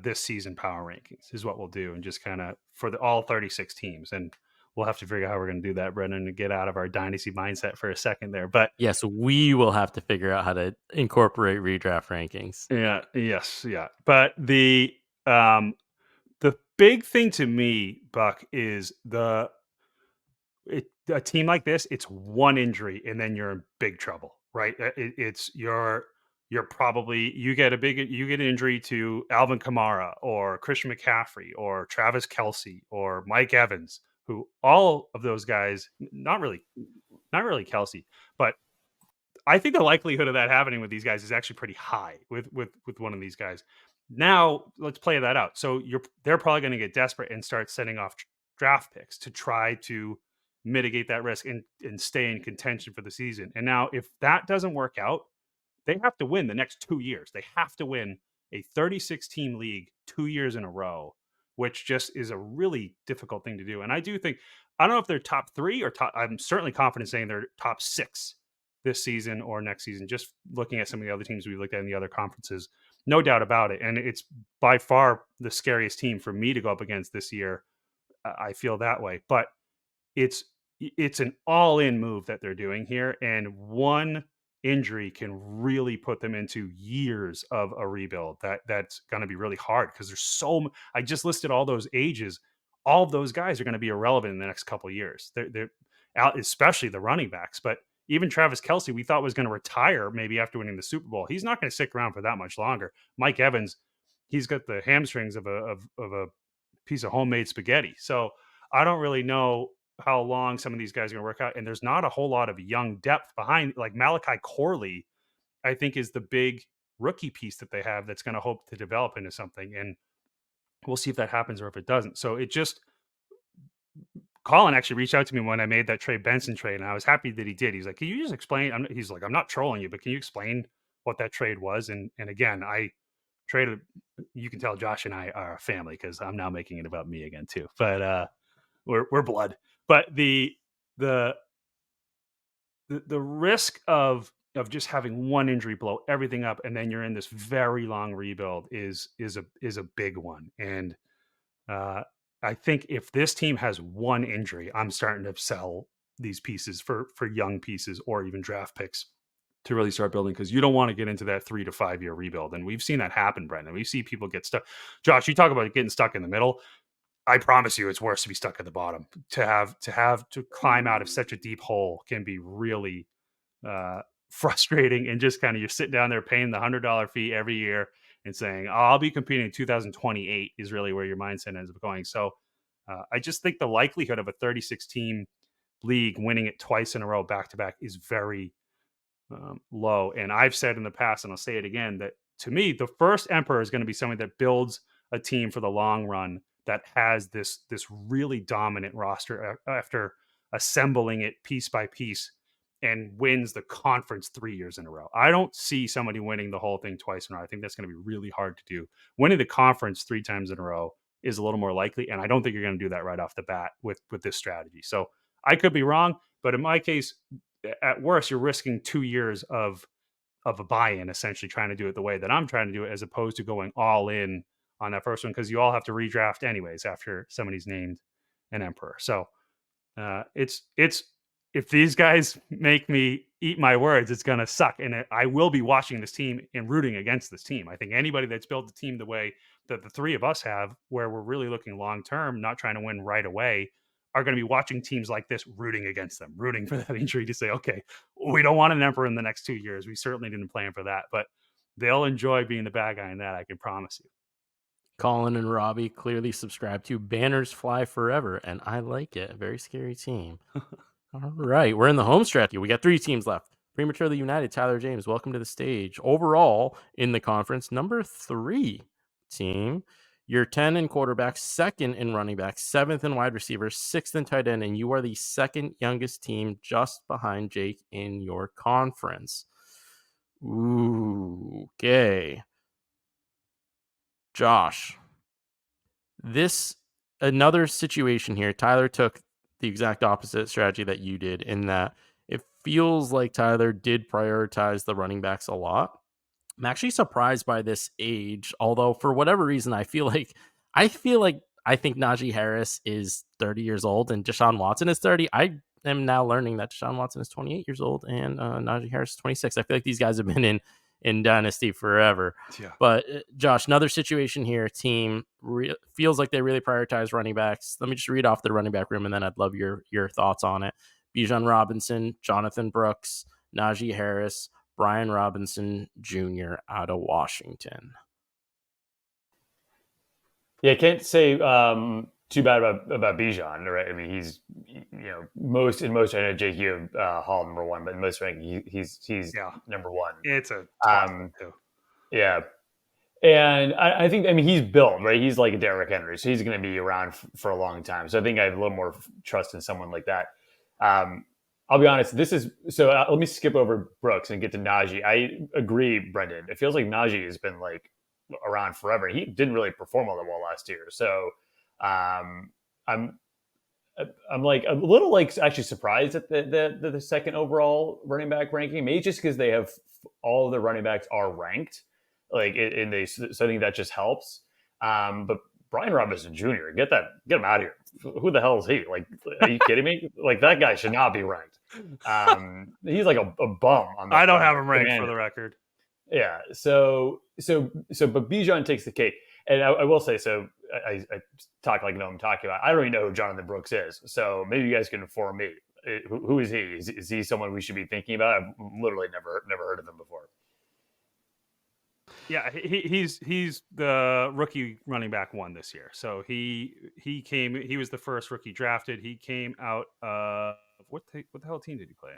this season power rankings is what we'll do, and just kind of for all 36 teams. And we'll have to figure out how we're going to do that, Brendan, to get out of our dynasty mindset for a second there. But yes, we will have to figure out how to incorporate redraft rankings. Yeah. Yes. Yeah. But the big thing to me, Buck, is a team like this. It's one injury, and then you're in big trouble, right? You're probably you get an injury to Alvin Kamara or Christian McCaffrey or Travis Kelce or Mike Evans, who all of those guys, not really Kelce, but I think the likelihood of that happening with these guys is actually pretty high with one of these guys. Now let's play that out. So they're probably going to get desperate and start sending off draft picks to try to mitigate that risk and stay in contention for the season. And now if that doesn't work out, they have to win the next 2 years. They have to win a 36 team league 2 years in a row, which just is a really difficult thing to do. And I do think, I don't know if they're top 3 or I'm certainly confident saying they're top 6 this season or next season, just looking at some of the other teams we looked at in the other conferences. No doubt about it. And it's by far the scariest team for me to go up against this year. I feel that way. But it's an all-in move that they're doing here. And one injury can really put them into years of a rebuild that's going to be really hard, because there's I just listed all those ages. All of those guys are going to be irrelevant in the next couple of years. They're out, especially the running backs. But even Travis Kelce, we thought was going to retire maybe after winning the Super Bowl. He's not going to stick around for that much longer. Mike Evans, he's got the hamstrings of a piece of homemade spaghetti. So I don't really know how long some of these guys are going to work out. And there's not a whole lot of young depth behind, like Malachi Corley, I think is the big rookie piece that they have that's going to hope to develop into something. And we'll see if that happens or if it doesn't. So Colin actually reached out to me when I made that Trey Benson trade, and I was happy that he did. He's like, can you just explain? He's like, I'm not trolling you, but can you explain what that trade was? And again, I traded, you can tell Josh and I are a family, because I'm now making it about me again too, but we're blood. But the risk of just having one injury blow everything up, and then you're in this very long rebuild is a big one. And I think if this team has one injury, I'm starting to sell these pieces for young pieces or even draft picks to really start building, because you don't want to get into that 3 to 5 year rebuild. And we've seen that happen, Brendan. We see people get stuck. Josh, you talk about getting stuck in the middle. I promise you, it's worse to be stuck at the bottom. To climb out of such a deep hole can be really frustrating, and just kind of you're sitting down there paying the $100 fee every year and saying, I'll be competing in 2028 is really where your mindset ends up going. So I just think the likelihood of a 36 team league winning it twice in a row back to back is very low. And I've said in the past, and I'll say it again, that to me, the first emperor is going to be somebody that builds a team for the long run, that has this really dominant roster after assembling it piece by piece, and wins the conference 3 years in a row. I don't see somebody winning the whole thing twice in a row. I think that's going to be really hard to do. Winning the conference 3 times in a row is a little more likely, and I don't think you're going to do that right off the bat with this strategy. So I could be wrong, but in my case, at worst, you're risking 2 years of a buy-in, essentially trying to do it the way that I'm trying to do it, as opposed to going all in on that first one, because you all have to redraft anyways after somebody's named an emperor. So it's if these guys make me eat my words, it's going to suck. And I will be watching this team and rooting against this team. I think anybody that's built a team the way that the three of us have, where we're really looking long-term, not trying to win right away, are going to be watching teams like this rooting against them, rooting for that injury to say, okay, we don't want an emperor in the next 2 years. We certainly didn't plan for that, but they'll enjoy being the bad guy in that. I can promise you. Colin and Robbie clearly subscribe to Banners Fly Forever, and I like it. A very scary team. All right, we're in the home stretch. We got 3 teams left. Prematurely United, Tyler James, welcome to the stage. Overall, in the conference, number 3 team. You're 10 in quarterback, 2nd in running back, 7th in wide receiver, 6th in tight end, and you are the 2nd youngest team just behind Jake in your conference. Ooh, okay. Josh, another situation here. Tyler took the exact opposite strategy that you did, in that it feels like Tyler did prioritize the running backs a lot. I'm actually surprised by this age, although for whatever reason, I think Najee Harris is 30 years old and Deshaun Watson is 30. I am now learning that Deshaun Watson is 28 years old and Najee Harris is 26. I feel like these guys have been in Dynasty forever. Yeah. But Josh, another situation here. Team feels like they really prioritize running backs. Let me just read off the running back room, and then I'd love your thoughts on it. Bijan Robinson, Jonathan Brooks, Najee Harris, Brian Robinson Jr. out of Washington. Yeah, I can't say too bad about Bijan, right? I mean, he's most I know Jake, you have Hall number 1, but in most ranking he's number 1. It's a yeah. And I think, I mean, he's built, right? He's like a Derrick Henry, so he's going to be around for a long time. So I think I have a little more trust in someone like that. I'll be honest. Let me skip over Brooks and get to Najee. I agree, Brendan. It feels like Najee has been like around forever. He didn't really perform all that well last year. So I'm like a little like actually surprised at the 2nd overall running back ranking. Maybe just because they have all of the running backs are ranked, like so I think that just helps. But Brian Robinson Jr., get him out of here. Who the hell is he? Like, are you kidding me? Like, that guy should not be ranked. He's like a bum. I don't have him ranked for the record. Yeah. But Bijan takes the cake. And I will say, so I talk like I know what I'm talking about. I don't even know who Jonathan Brooks is. So maybe you guys can inform me. Who is he? Is he someone we should be thinking about? I've literally never heard of him before. Yeah, he's the rookie running back 1 this year. So he was the first rookie drafted. He came out of what the hell team did he play?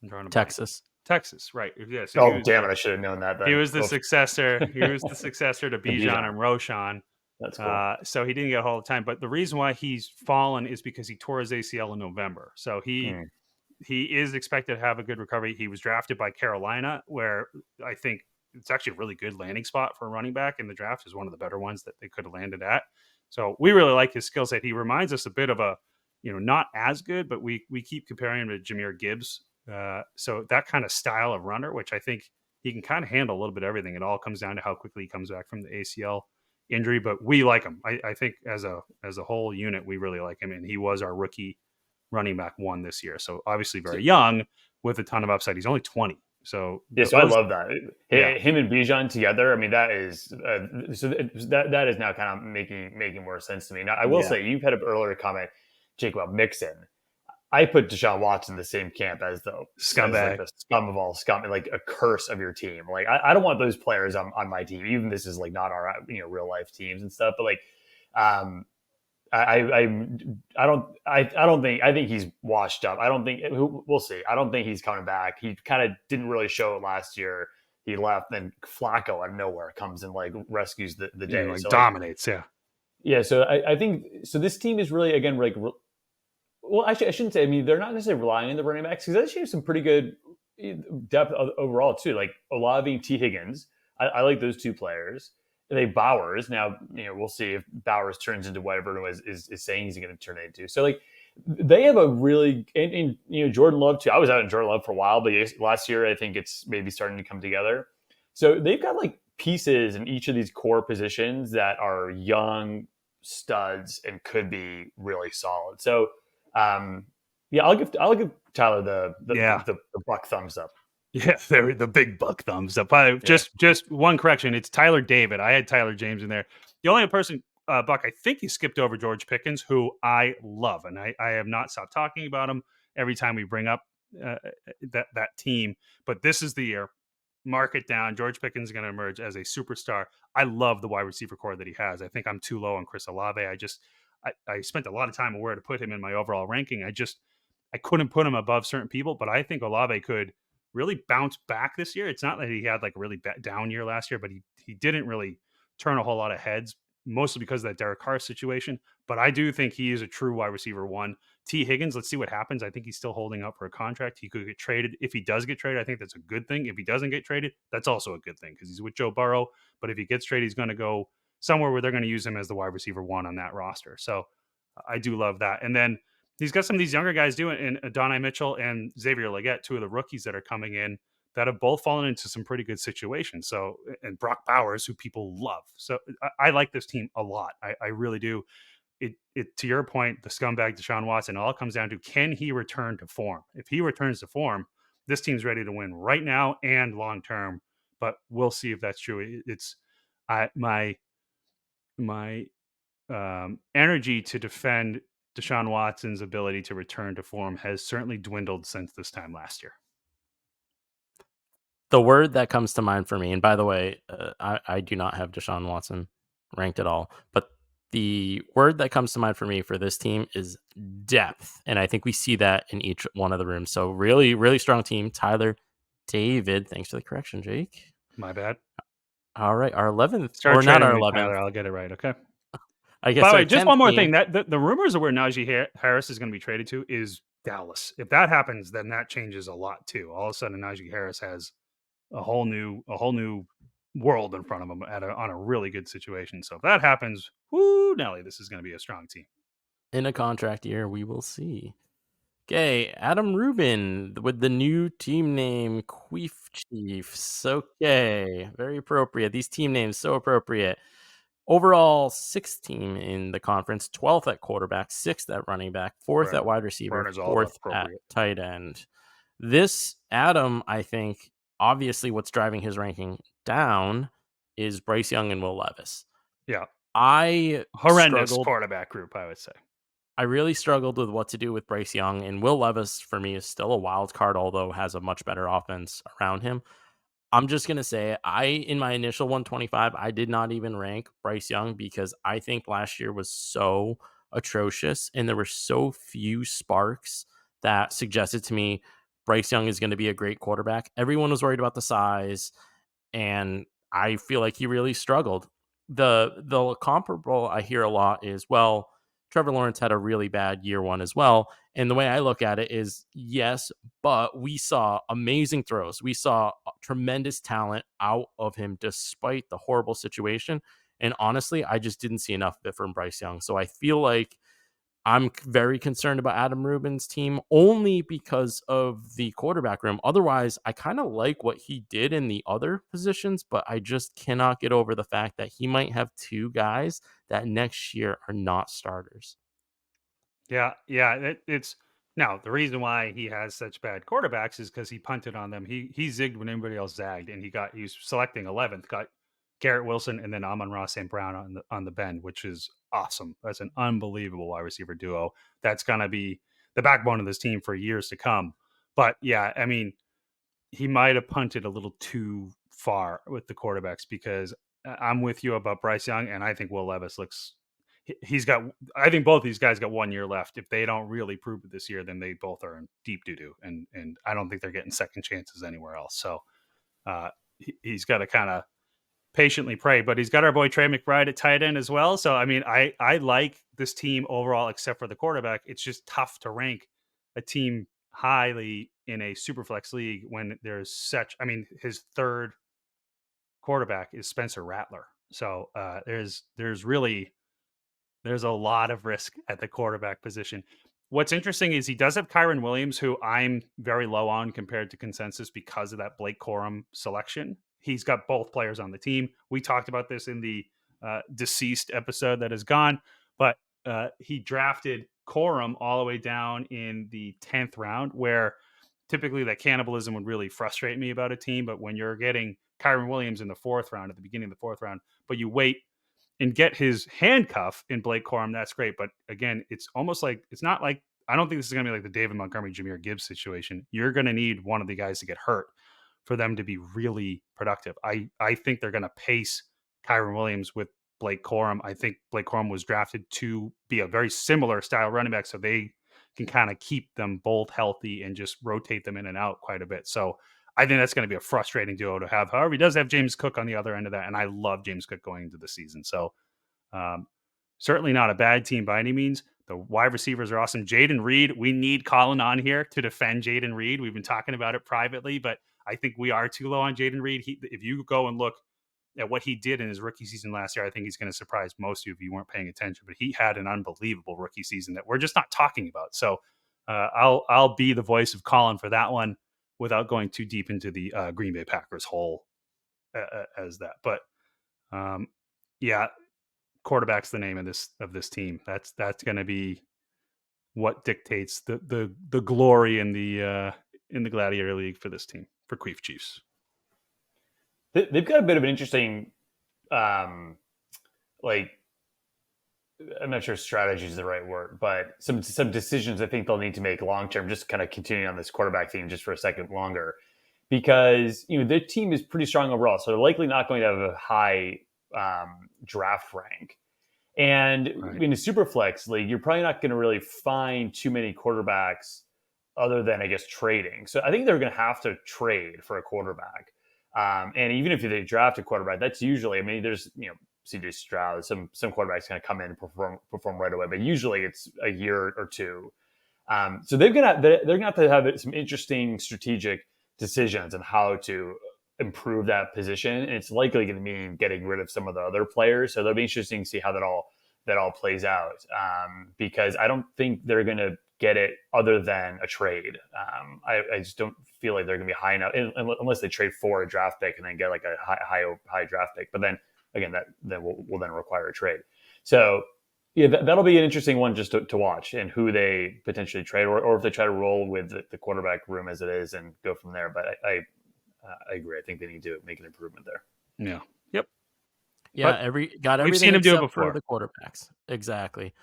I'm drawing a Texas. Texas, right? Yeah. So damn it! I should have known that. Then. He was the successor. He was the successor to Bijan and Roshan. That's cool. So he didn't get a whole time. But the reason why he's fallen is because he tore his ACL in November. So he is expected to have a good recovery. He was drafted by Carolina, where I think it's actually a really good landing spot for a running back in the draft. Is one of the better ones that they could have landed at. So we really like his skill set. He reminds us a bit of not as good, but we keep comparing him to Jahmyr Gibbs. So that kind of style of runner, which I think he can kind of handle a little bit of everything. It all comes down to how quickly he comes back from the ACL injury, but we like him. I think as a whole unit, we really like him. And he was our rookie running back 1 this year. So obviously very young with a ton of upside. He's only 20. So I love that. Him and Bijan together. I mean, that is that is now kind of making more sense to me. Now, I will say, you've had an earlier comment, Jake, about Mixon. I put Deshaun Watson in the same camp as the scumbag, like the scum of all scum, like a curse of your team. Like I don't want those players on my team. Even this is like not our real life teams and stuff. But like I think he's washed up. I don't think we'll see. I don't think he's coming back. He kind of didn't really show it last year. He left, then Flacco out of nowhere comes and like rescues the day. Like dominates. Yeah. So I think so. This team is really again like. Well, actually, I shouldn't say. I mean, they're not necessarily relying on the running backs because they actually have some pretty good depth overall too. Like Olave, T. Higgins. I like those 2 players. They Bowers. Now, we'll see if Bowers turns into whatever is saying he's going to turn into. So, like, they have a really and Jordan Love too. I was out in Jordan Love for a while, but last year I think it's maybe starting to come together. So they've got like pieces in each of these core positions that are young studs and could be really solid. So. I'll give Tyler the buck thumbs up. Yeah, they're the big buck thumbs up. Just one correction. It's Tyler David. I had Tyler James in there. The only person Buck, I think you skipped over George Pickens, who I love, and I have not stopped talking about him every time we bring up that team. But this is the year. Mark it down. George Pickens is going to emerge as a superstar. I love the wide receiver core that he has. I think I'm too low on Chris Olave. I spent a lot of time on where to put him in my overall ranking. I couldn't put him above certain people, but I think Olave could really bounce back this year. It's not that he had like a really down year last year, but he didn't really turn a whole lot of heads, mostly because of that Derek Carr situation. But I do think he is a true wide receiver one. T. Higgins, let's see what happens. I think he's still holding up for a contract. He could get traded. If he does get traded, I think that's a good thing. If he doesn't get traded, that's also a good thing because he's with Joe Burrow. But if he gets traded, he's going to go somewhere where they're going to use him as the wide receiver one on that roster. So I do love that. And then he's got some of these younger guys doing, and Adonai Mitchell and Xavier Legette, two of the rookies that are coming in that have both fallen into some pretty good situations. So, and Brock Bowers, who people love. So I like this team a lot. I really do. It to your point, the scumbag Deshaun Watson, all comes down to, can he return to form? If he returns to form, this team's ready to win right now and long term. But we'll see if that's true. It's my energy to defend Deshaun Watson's ability to return to form has certainly dwindled since this time last year. The word that comes to mind for me, and by the way, I do not have Deshaun Watson ranked at all, but the word that comes to mind for me for this team is depth. And I think we see that in each one of the rooms. So really, really strong team. Tyler, David, thanks for the correction, Jake. My bad. All right, our 11th, Start or not our trading me, 11th. Tyler, I'll get it right, okay? I guess. By the our way, just 10th one more team- thing. That the rumors of where Najee Harris is going to be traded to is Dallas. If that happens, then that changes a lot too. All of a sudden, Najee Harris has a whole new world in front of him on a really good situation. So if that happens, whoo, Nelly, this is going to be a strong team. In a contract year, we will see. Okay, Adam Rubin with the new team name Queef Chiefs. Okay, very appropriate. These team names so appropriate. Overall, 6th team in the conference, 12th at quarterback, 6th at running back, 4th at wide receiver, Burner's all about 4th at appropriate. tight end. This Adam, I think, obviously what's driving his ranking down is Bryce Young and Will Levis. Yeah. I Horrendous struggled. quarterback group, I would say. I really struggled with what to do with Bryce Young, and Will Levis for me is still a wild card, although has a much better offense around him. I'm just going to say, in my initial 125, I did not even rank Bryce Young because I think last year was so atrocious and there were so few sparks that suggested to me Bryce Young is going to be a great quarterback. Everyone was worried about the size, and I feel like he really struggled. The comparable I hear a lot is, well, Trevor Lawrence had a really bad year one as well. And the way I look at it is, yes, but we saw amazing throws. We saw tremendous talent out of him despite the horrible situation. And honestly, I just didn't see enough of it from Bryce Young. So I feel like I'm very concerned about Adam Rubin's team only because of the quarterback room. Otherwise, I kind of like what he did in the other positions, but I just cannot get over the fact that he might have 2 guys that next year are not starters. Yeah. It's now the reason why he has such bad quarterbacks is because he punted on them. He zigged when everybody else zagged, and he was selecting 11th, got Garrett Wilson and then Amon-Ra St. Brown on the bend, which is awesome. That's an unbelievable wide receiver duo. That's gonna be the backbone of this team for years to come. But yeah, I mean, he might have punted a little too far with the quarterbacks because I'm with you about Bryce Young, and I think Will Levis looks. He's got. I think both these guys got 1 year left. If they don't really prove it this year, then they both are in deep doo doo, and I don't think they're getting second chances anywhere else. So he's got to kind of patiently pray. But he's got our boy Trey McBride at tight end as well. So I mean, I like this team overall, except for the quarterback. It's just tough to rank a team highly in a super flex league when there's such. I mean, his third quarterback is Spencer Rattler. So there's a lot of risk at the quarterback position. What's interesting is he does have Kyron Williams, who I'm very low on compared to consensus because of that Blake Corum selection. He's got both players on the team. We talked about this in the deceased episode that is gone, but he drafted Corum all the way down in the 10th round, where typically that cannibalism would really frustrate me about a team. But when you're getting Kyron Williams in the 4th round, at the beginning of the 4th round, but you wait and get his handcuff in Blake Corum, that's great. But again, it's almost like it's not like I don't think this is going to be like the David Montgomery, Jahmyr Gibbs situation. You're going to need one of the guys to get hurt for them to be really productive. I think they're going to pace Kyron Williams with Blake Corum. I think Blake Corum was drafted to be a very similar style running back, so they can kind of keep them both healthy and just rotate them in and out quite a bit. So I think that's going to be a frustrating duo to have. However, he does have James Cook on the other end of that, and I love James Cook going into the season. So certainly not a bad team by any means. The wide receivers are awesome. Jayden Reed, we need Colin on here to defend Jayden Reed. We've been talking about it privately, but I think we are too low on Jayden Reed. If you go and look at what he did in his rookie season last year, I think he's going to surprise most of you if you weren't paying attention. But he had an unbelievable rookie season that we're just not talking about. So I'll be the voice of Colin for that one without going too deep into the Green Bay Packers hole as that. But yeah, quarterback's the name of this team. That's going to be what dictates the glory in the Gladiator League for this team, for Queef Chiefs. They've got a bit of an interesting, like, I'm not sure strategy is the right word, but some decisions I think they'll need to make long term. Just kind of continuing on this quarterback theme just for a second longer, because their team is pretty strong overall, so they're likely not going to have a high draft rank. And Right. in a super flex league, you're probably not going to really find too many quarterbacks other than, I guess, trading. So I think they're going to have to trade for a quarterback. And even if they draft a quarterback, that's usually, I mean, there's, CJ Stroud, some quarterbacks going to come in and perform right away, but usually it's a year or two. So they're going to have to have some interesting strategic decisions on how to improve that position, and it's likely going to mean getting rid of some of the other players. So it'll be interesting to see how that all plays out, because I don't think they're going to get it other than a trade. I just don't feel like they're going to be high enough unless they trade for a draft pick and then get like a high draft pick. But then again, that will then require a trade. So yeah, that'll be an interesting one just to watch, and who they potentially trade, or if they try to roll with the quarterback room as it is and go from there. But I agree. I think they need to make an improvement there. Yeah. Yep. Yeah, But got we've everything seen him do it except for before. the quarterbacks. Exactly.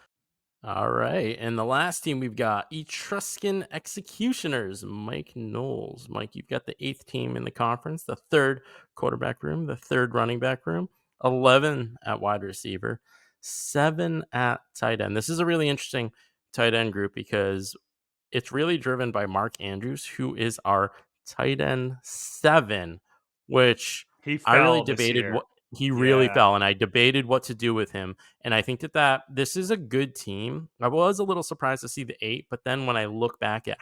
All right. And the last team we've got Etruscan Executioners, Mike Knowles. Mike, you've got the 8th team in the conference, the 3rd quarterback room, the 3rd running back room, 11 at wide receiver, 7 at tight end. This is a really interesting tight end group because it's really driven by Mark Andrews, who is our tight end 7, which He I really fell this debated year. what he really Yeah. fell, and I debated what to do with him. And I think that this is a good team. I was a little surprised to see the 8, but then when I look back at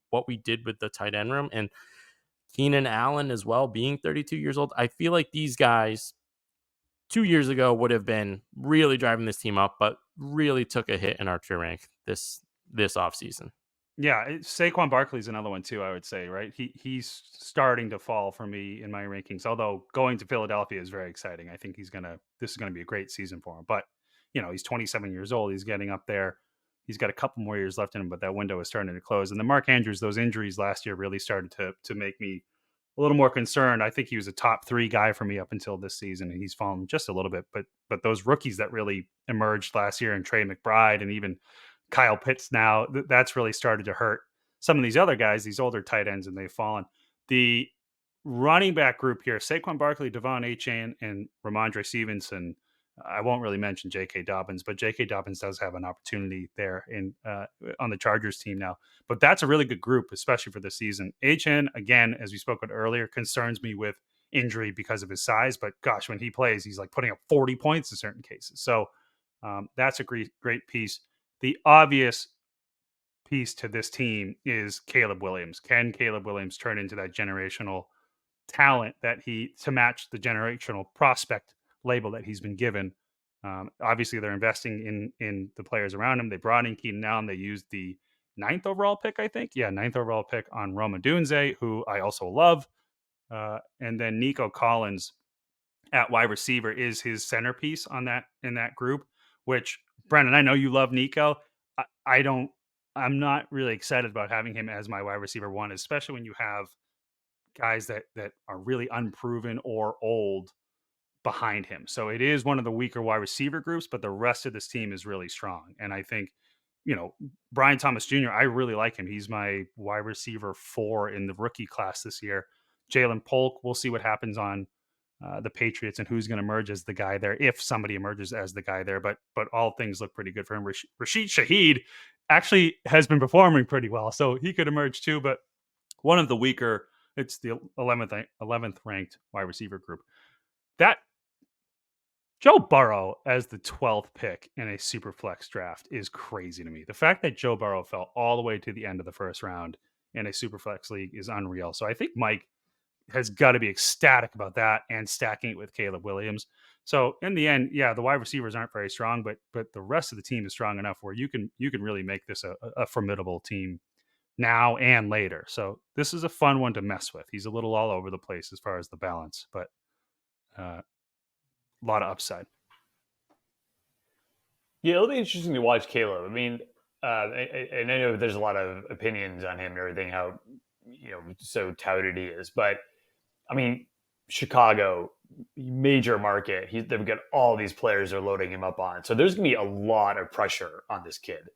what we did with the tight end room, and Keenan Allen as well, being 32 years old, I feel like these guys 2 years ago would have been really driving this team up, but really took a hit in our tier rank this offseason. Yeah, Saquon Barkley's another one too, I would say, right? He's starting to fall for me in my rankings. Although going to Philadelphia is very exciting. I think this is gonna be a great season for him. But he's 27 years old. He's getting up there. He's got a couple more years left in him, but that window is starting to close. And the Mark Andrews, those injuries last year really started to make me a little more concerned. I think he was a top 3 guy for me up until this season, and he's fallen just a little bit. But those rookies that really emerged last year, and Trey McBride, and even Kyle Pitts now, that's really started to hurt some of these other guys, these older tight ends, and they've fallen. The running back group here, Saquon Barkley, Devon Achane, and Ramondre Stevenson. I won't really mention J.K. Dobbins, but J.K. Dobbins does have an opportunity there on the Chargers team now. But that's a really good group, especially for the season. Achane, again, as we spoke about earlier, concerns me with injury because of his size. But gosh, when he plays, he's like putting up 40 points in certain cases. So that's a great piece. The obvious piece to this team is Caleb Williams. Can Caleb Williams turn into that generational talent to match the generational prospect label that he's been given? Obviously, they're investing in the players around him. They brought in Keenan Allen. They used the 9th overall pick, I think. Yeah, 9th overall pick on Roma Dunze, who I also love. And then Nico Collins at wide receiver is his centerpiece in that group, which Brandon, I know you love Nico. I'm not really excited about having him as my wide receiver 1, especially when you have guys that are really unproven or old behind him. So it is one of the weaker wide receiver groups, but the rest of this team is really strong. And I think, Brian Thomas Jr., I really like him. He's my wide receiver 4 in the rookie class this year. Jalen Polk, we'll see what happens on the Patriots and who's going to emerge as the guy there, if somebody emerges as the guy there. But all things look pretty good for him. Rashid Shaheed actually has been performing pretty well, so he could emerge too. But one of the weaker, it's the 11th ranked wide receiver group. That Joe Burrow as the 12th pick in a super flex draft is crazy to me. The fact that Joe Burrow fell all the way to the end of the first round in a super flex league is unreal. So I think Mike has got to be ecstatic about that and stacking it with Caleb Williams. So in the end, yeah, the wide receivers aren't very strong, but the rest of the team is strong enough where you can really make this a formidable team now and later. So this is a fun one to mess with. He's a little all over the place as far as the balance, but a lot of upside. Yeah, it'll be interesting to watch Caleb. I mean, and I know there's a lot of opinions on him and everything, how so touted he is, but I mean, Chicago, major market. They've got all these players they're loading him up on, so there's going to be a lot of pressure on this kid,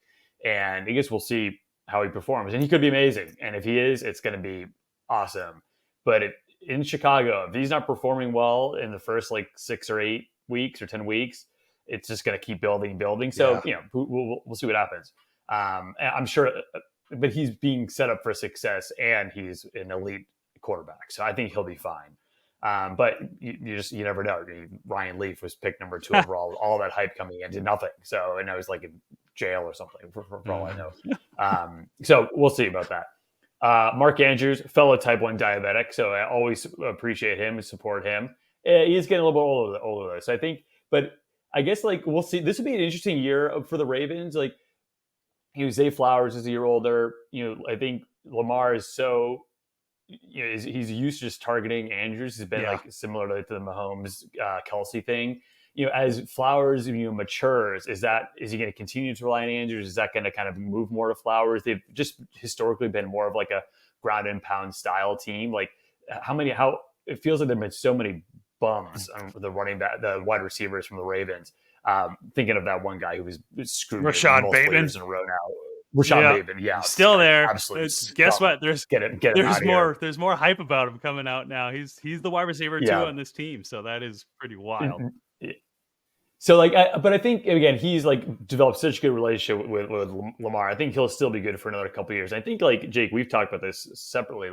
and I guess we'll see how he performs, and he could be amazing. And if he is, it's going to be awesome. But in Chicago, if he's not performing well in the first 6 or 8 weeks or 10 weeks, it's just going to keep building. So, we'll see what happens. I'm sure, but he's being set up for success and he's an elite quarterback. So I think he'll be fine. But you never know. Ryan Leaf was picked number 2 overall, all that hype coming in, did nothing. So, and I was in jail or something for all I know. So we'll see about that. Mark Andrews, fellow type 1 diabetic. So I always appreciate him and support him. He's getting a little bit older. So I think, but I guess we'll see. This would be an interesting year for the Ravens. Zay Flowers is a year older. I think Lamar is so, he's used to just targeting Andrews. He's been similar to the Mahomes Kelsey thing. As Flowers matures, is he going to continue to rely on Andrews? Is that going to kind of move more to Flowers? They've just historically been more of a ground and pound style team. How it feels like there've been so many bums on the running back, the wide receivers from the Ravens. Thinking of that one guy who was screwed Rashad Bateman in a row now. Rashad Bateman, still there. Absolutely. Guess what? There's more. There's more hype about him coming out now. He's the wide receiver 2 on this team, so that is pretty wild. So but I think again he's developed such a good relationship with Lamar. I think he'll still be good for another couple of years. I think Jake, we've talked about this separately.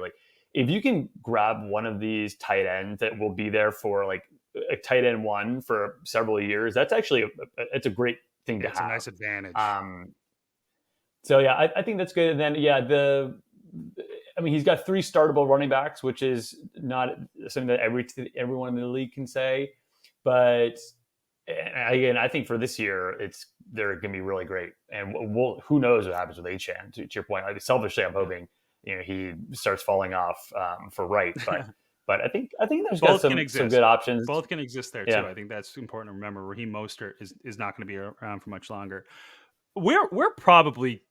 If you can grab one of these tight ends that will be there for a tight end 1 for several years, that's actually it's a great thing to have. It's a nice advantage. So yeah, I think that's good. And then he's got 3 startable running backs, which is not something that everyone in the league can say. But again, I think for this year, they're going to be really great. And who knows what happens with Achane? To your point, selfishly, I'm hoping he starts falling off for Wright, but I think there's got some good options. Both can exist there too. I think that's important to remember. Raheem Mostert is not going to be around for much longer. We're probably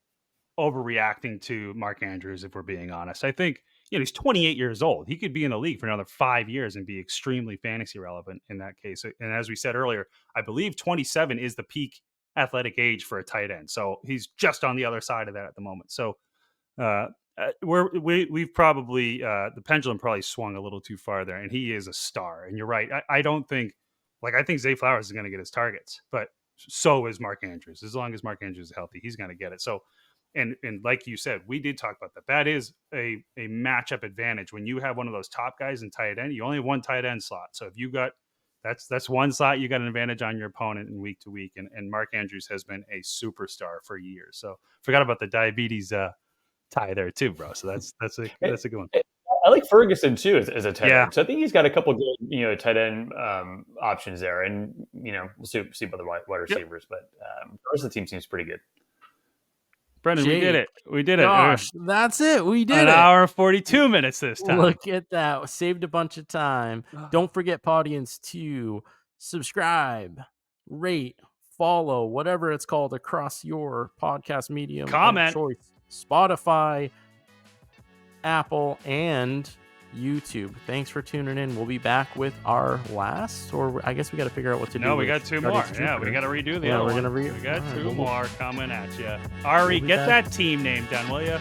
overreacting to Mark Andrews if we're being honest. I think he's 28 years old. He could be in the league for another 5 years and be extremely fantasy relevant in that case. And as we said earlier, I believe 27 is the peak athletic age for a tight end. So he's just on the other side of that at the moment. So we've probably the pendulum probably swung a little too far there, and he is a star. And you're right. I don't think I think Zay Flowers is going to get his targets, but so is Mark Andrews. As long as Mark Andrews is healthy, he's going to get it. So. And like you said, we did talk about that. That is a matchup advantage. When you have one of those top guys in tight end, you only have one tight end slot. So if you got that's one slot, you got an advantage on your opponent in week to week. And Mark Andrews has been a superstar for years. So forgot about the diabetes tie there too, bro. So that's a good one. I like Ferguson too as a tight end. So I think he's got a couple good tight end options there. And we'll see about the wide receivers, but the rest of the team seems pretty good. Brendan, we did it. We did it. Gosh, that's it. We did it. An hour and 42 minutes this time. Look at that. Saved a bunch of time. Don't forget, audience, to subscribe, rate, follow, whatever it's called across your podcast medium. Comment. Choice. Spotify, Apple, and YouTube. Thanks for tuning in. We'll be back with our last, or I guess we got to figure out what to do. No, we with got two more. Guardians of Yeah, we Jupiter. got to redo the Yeah, other we're one. gonna We got all right, two we'll- more coming at you. Ari, we'll be get back. that team name done, will you?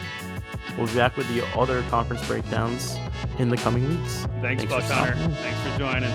We'll be back with the other conference breakdowns in the coming weeks. Thanks, Thanks Buck for Hunter. stopping in. Thanks for joining.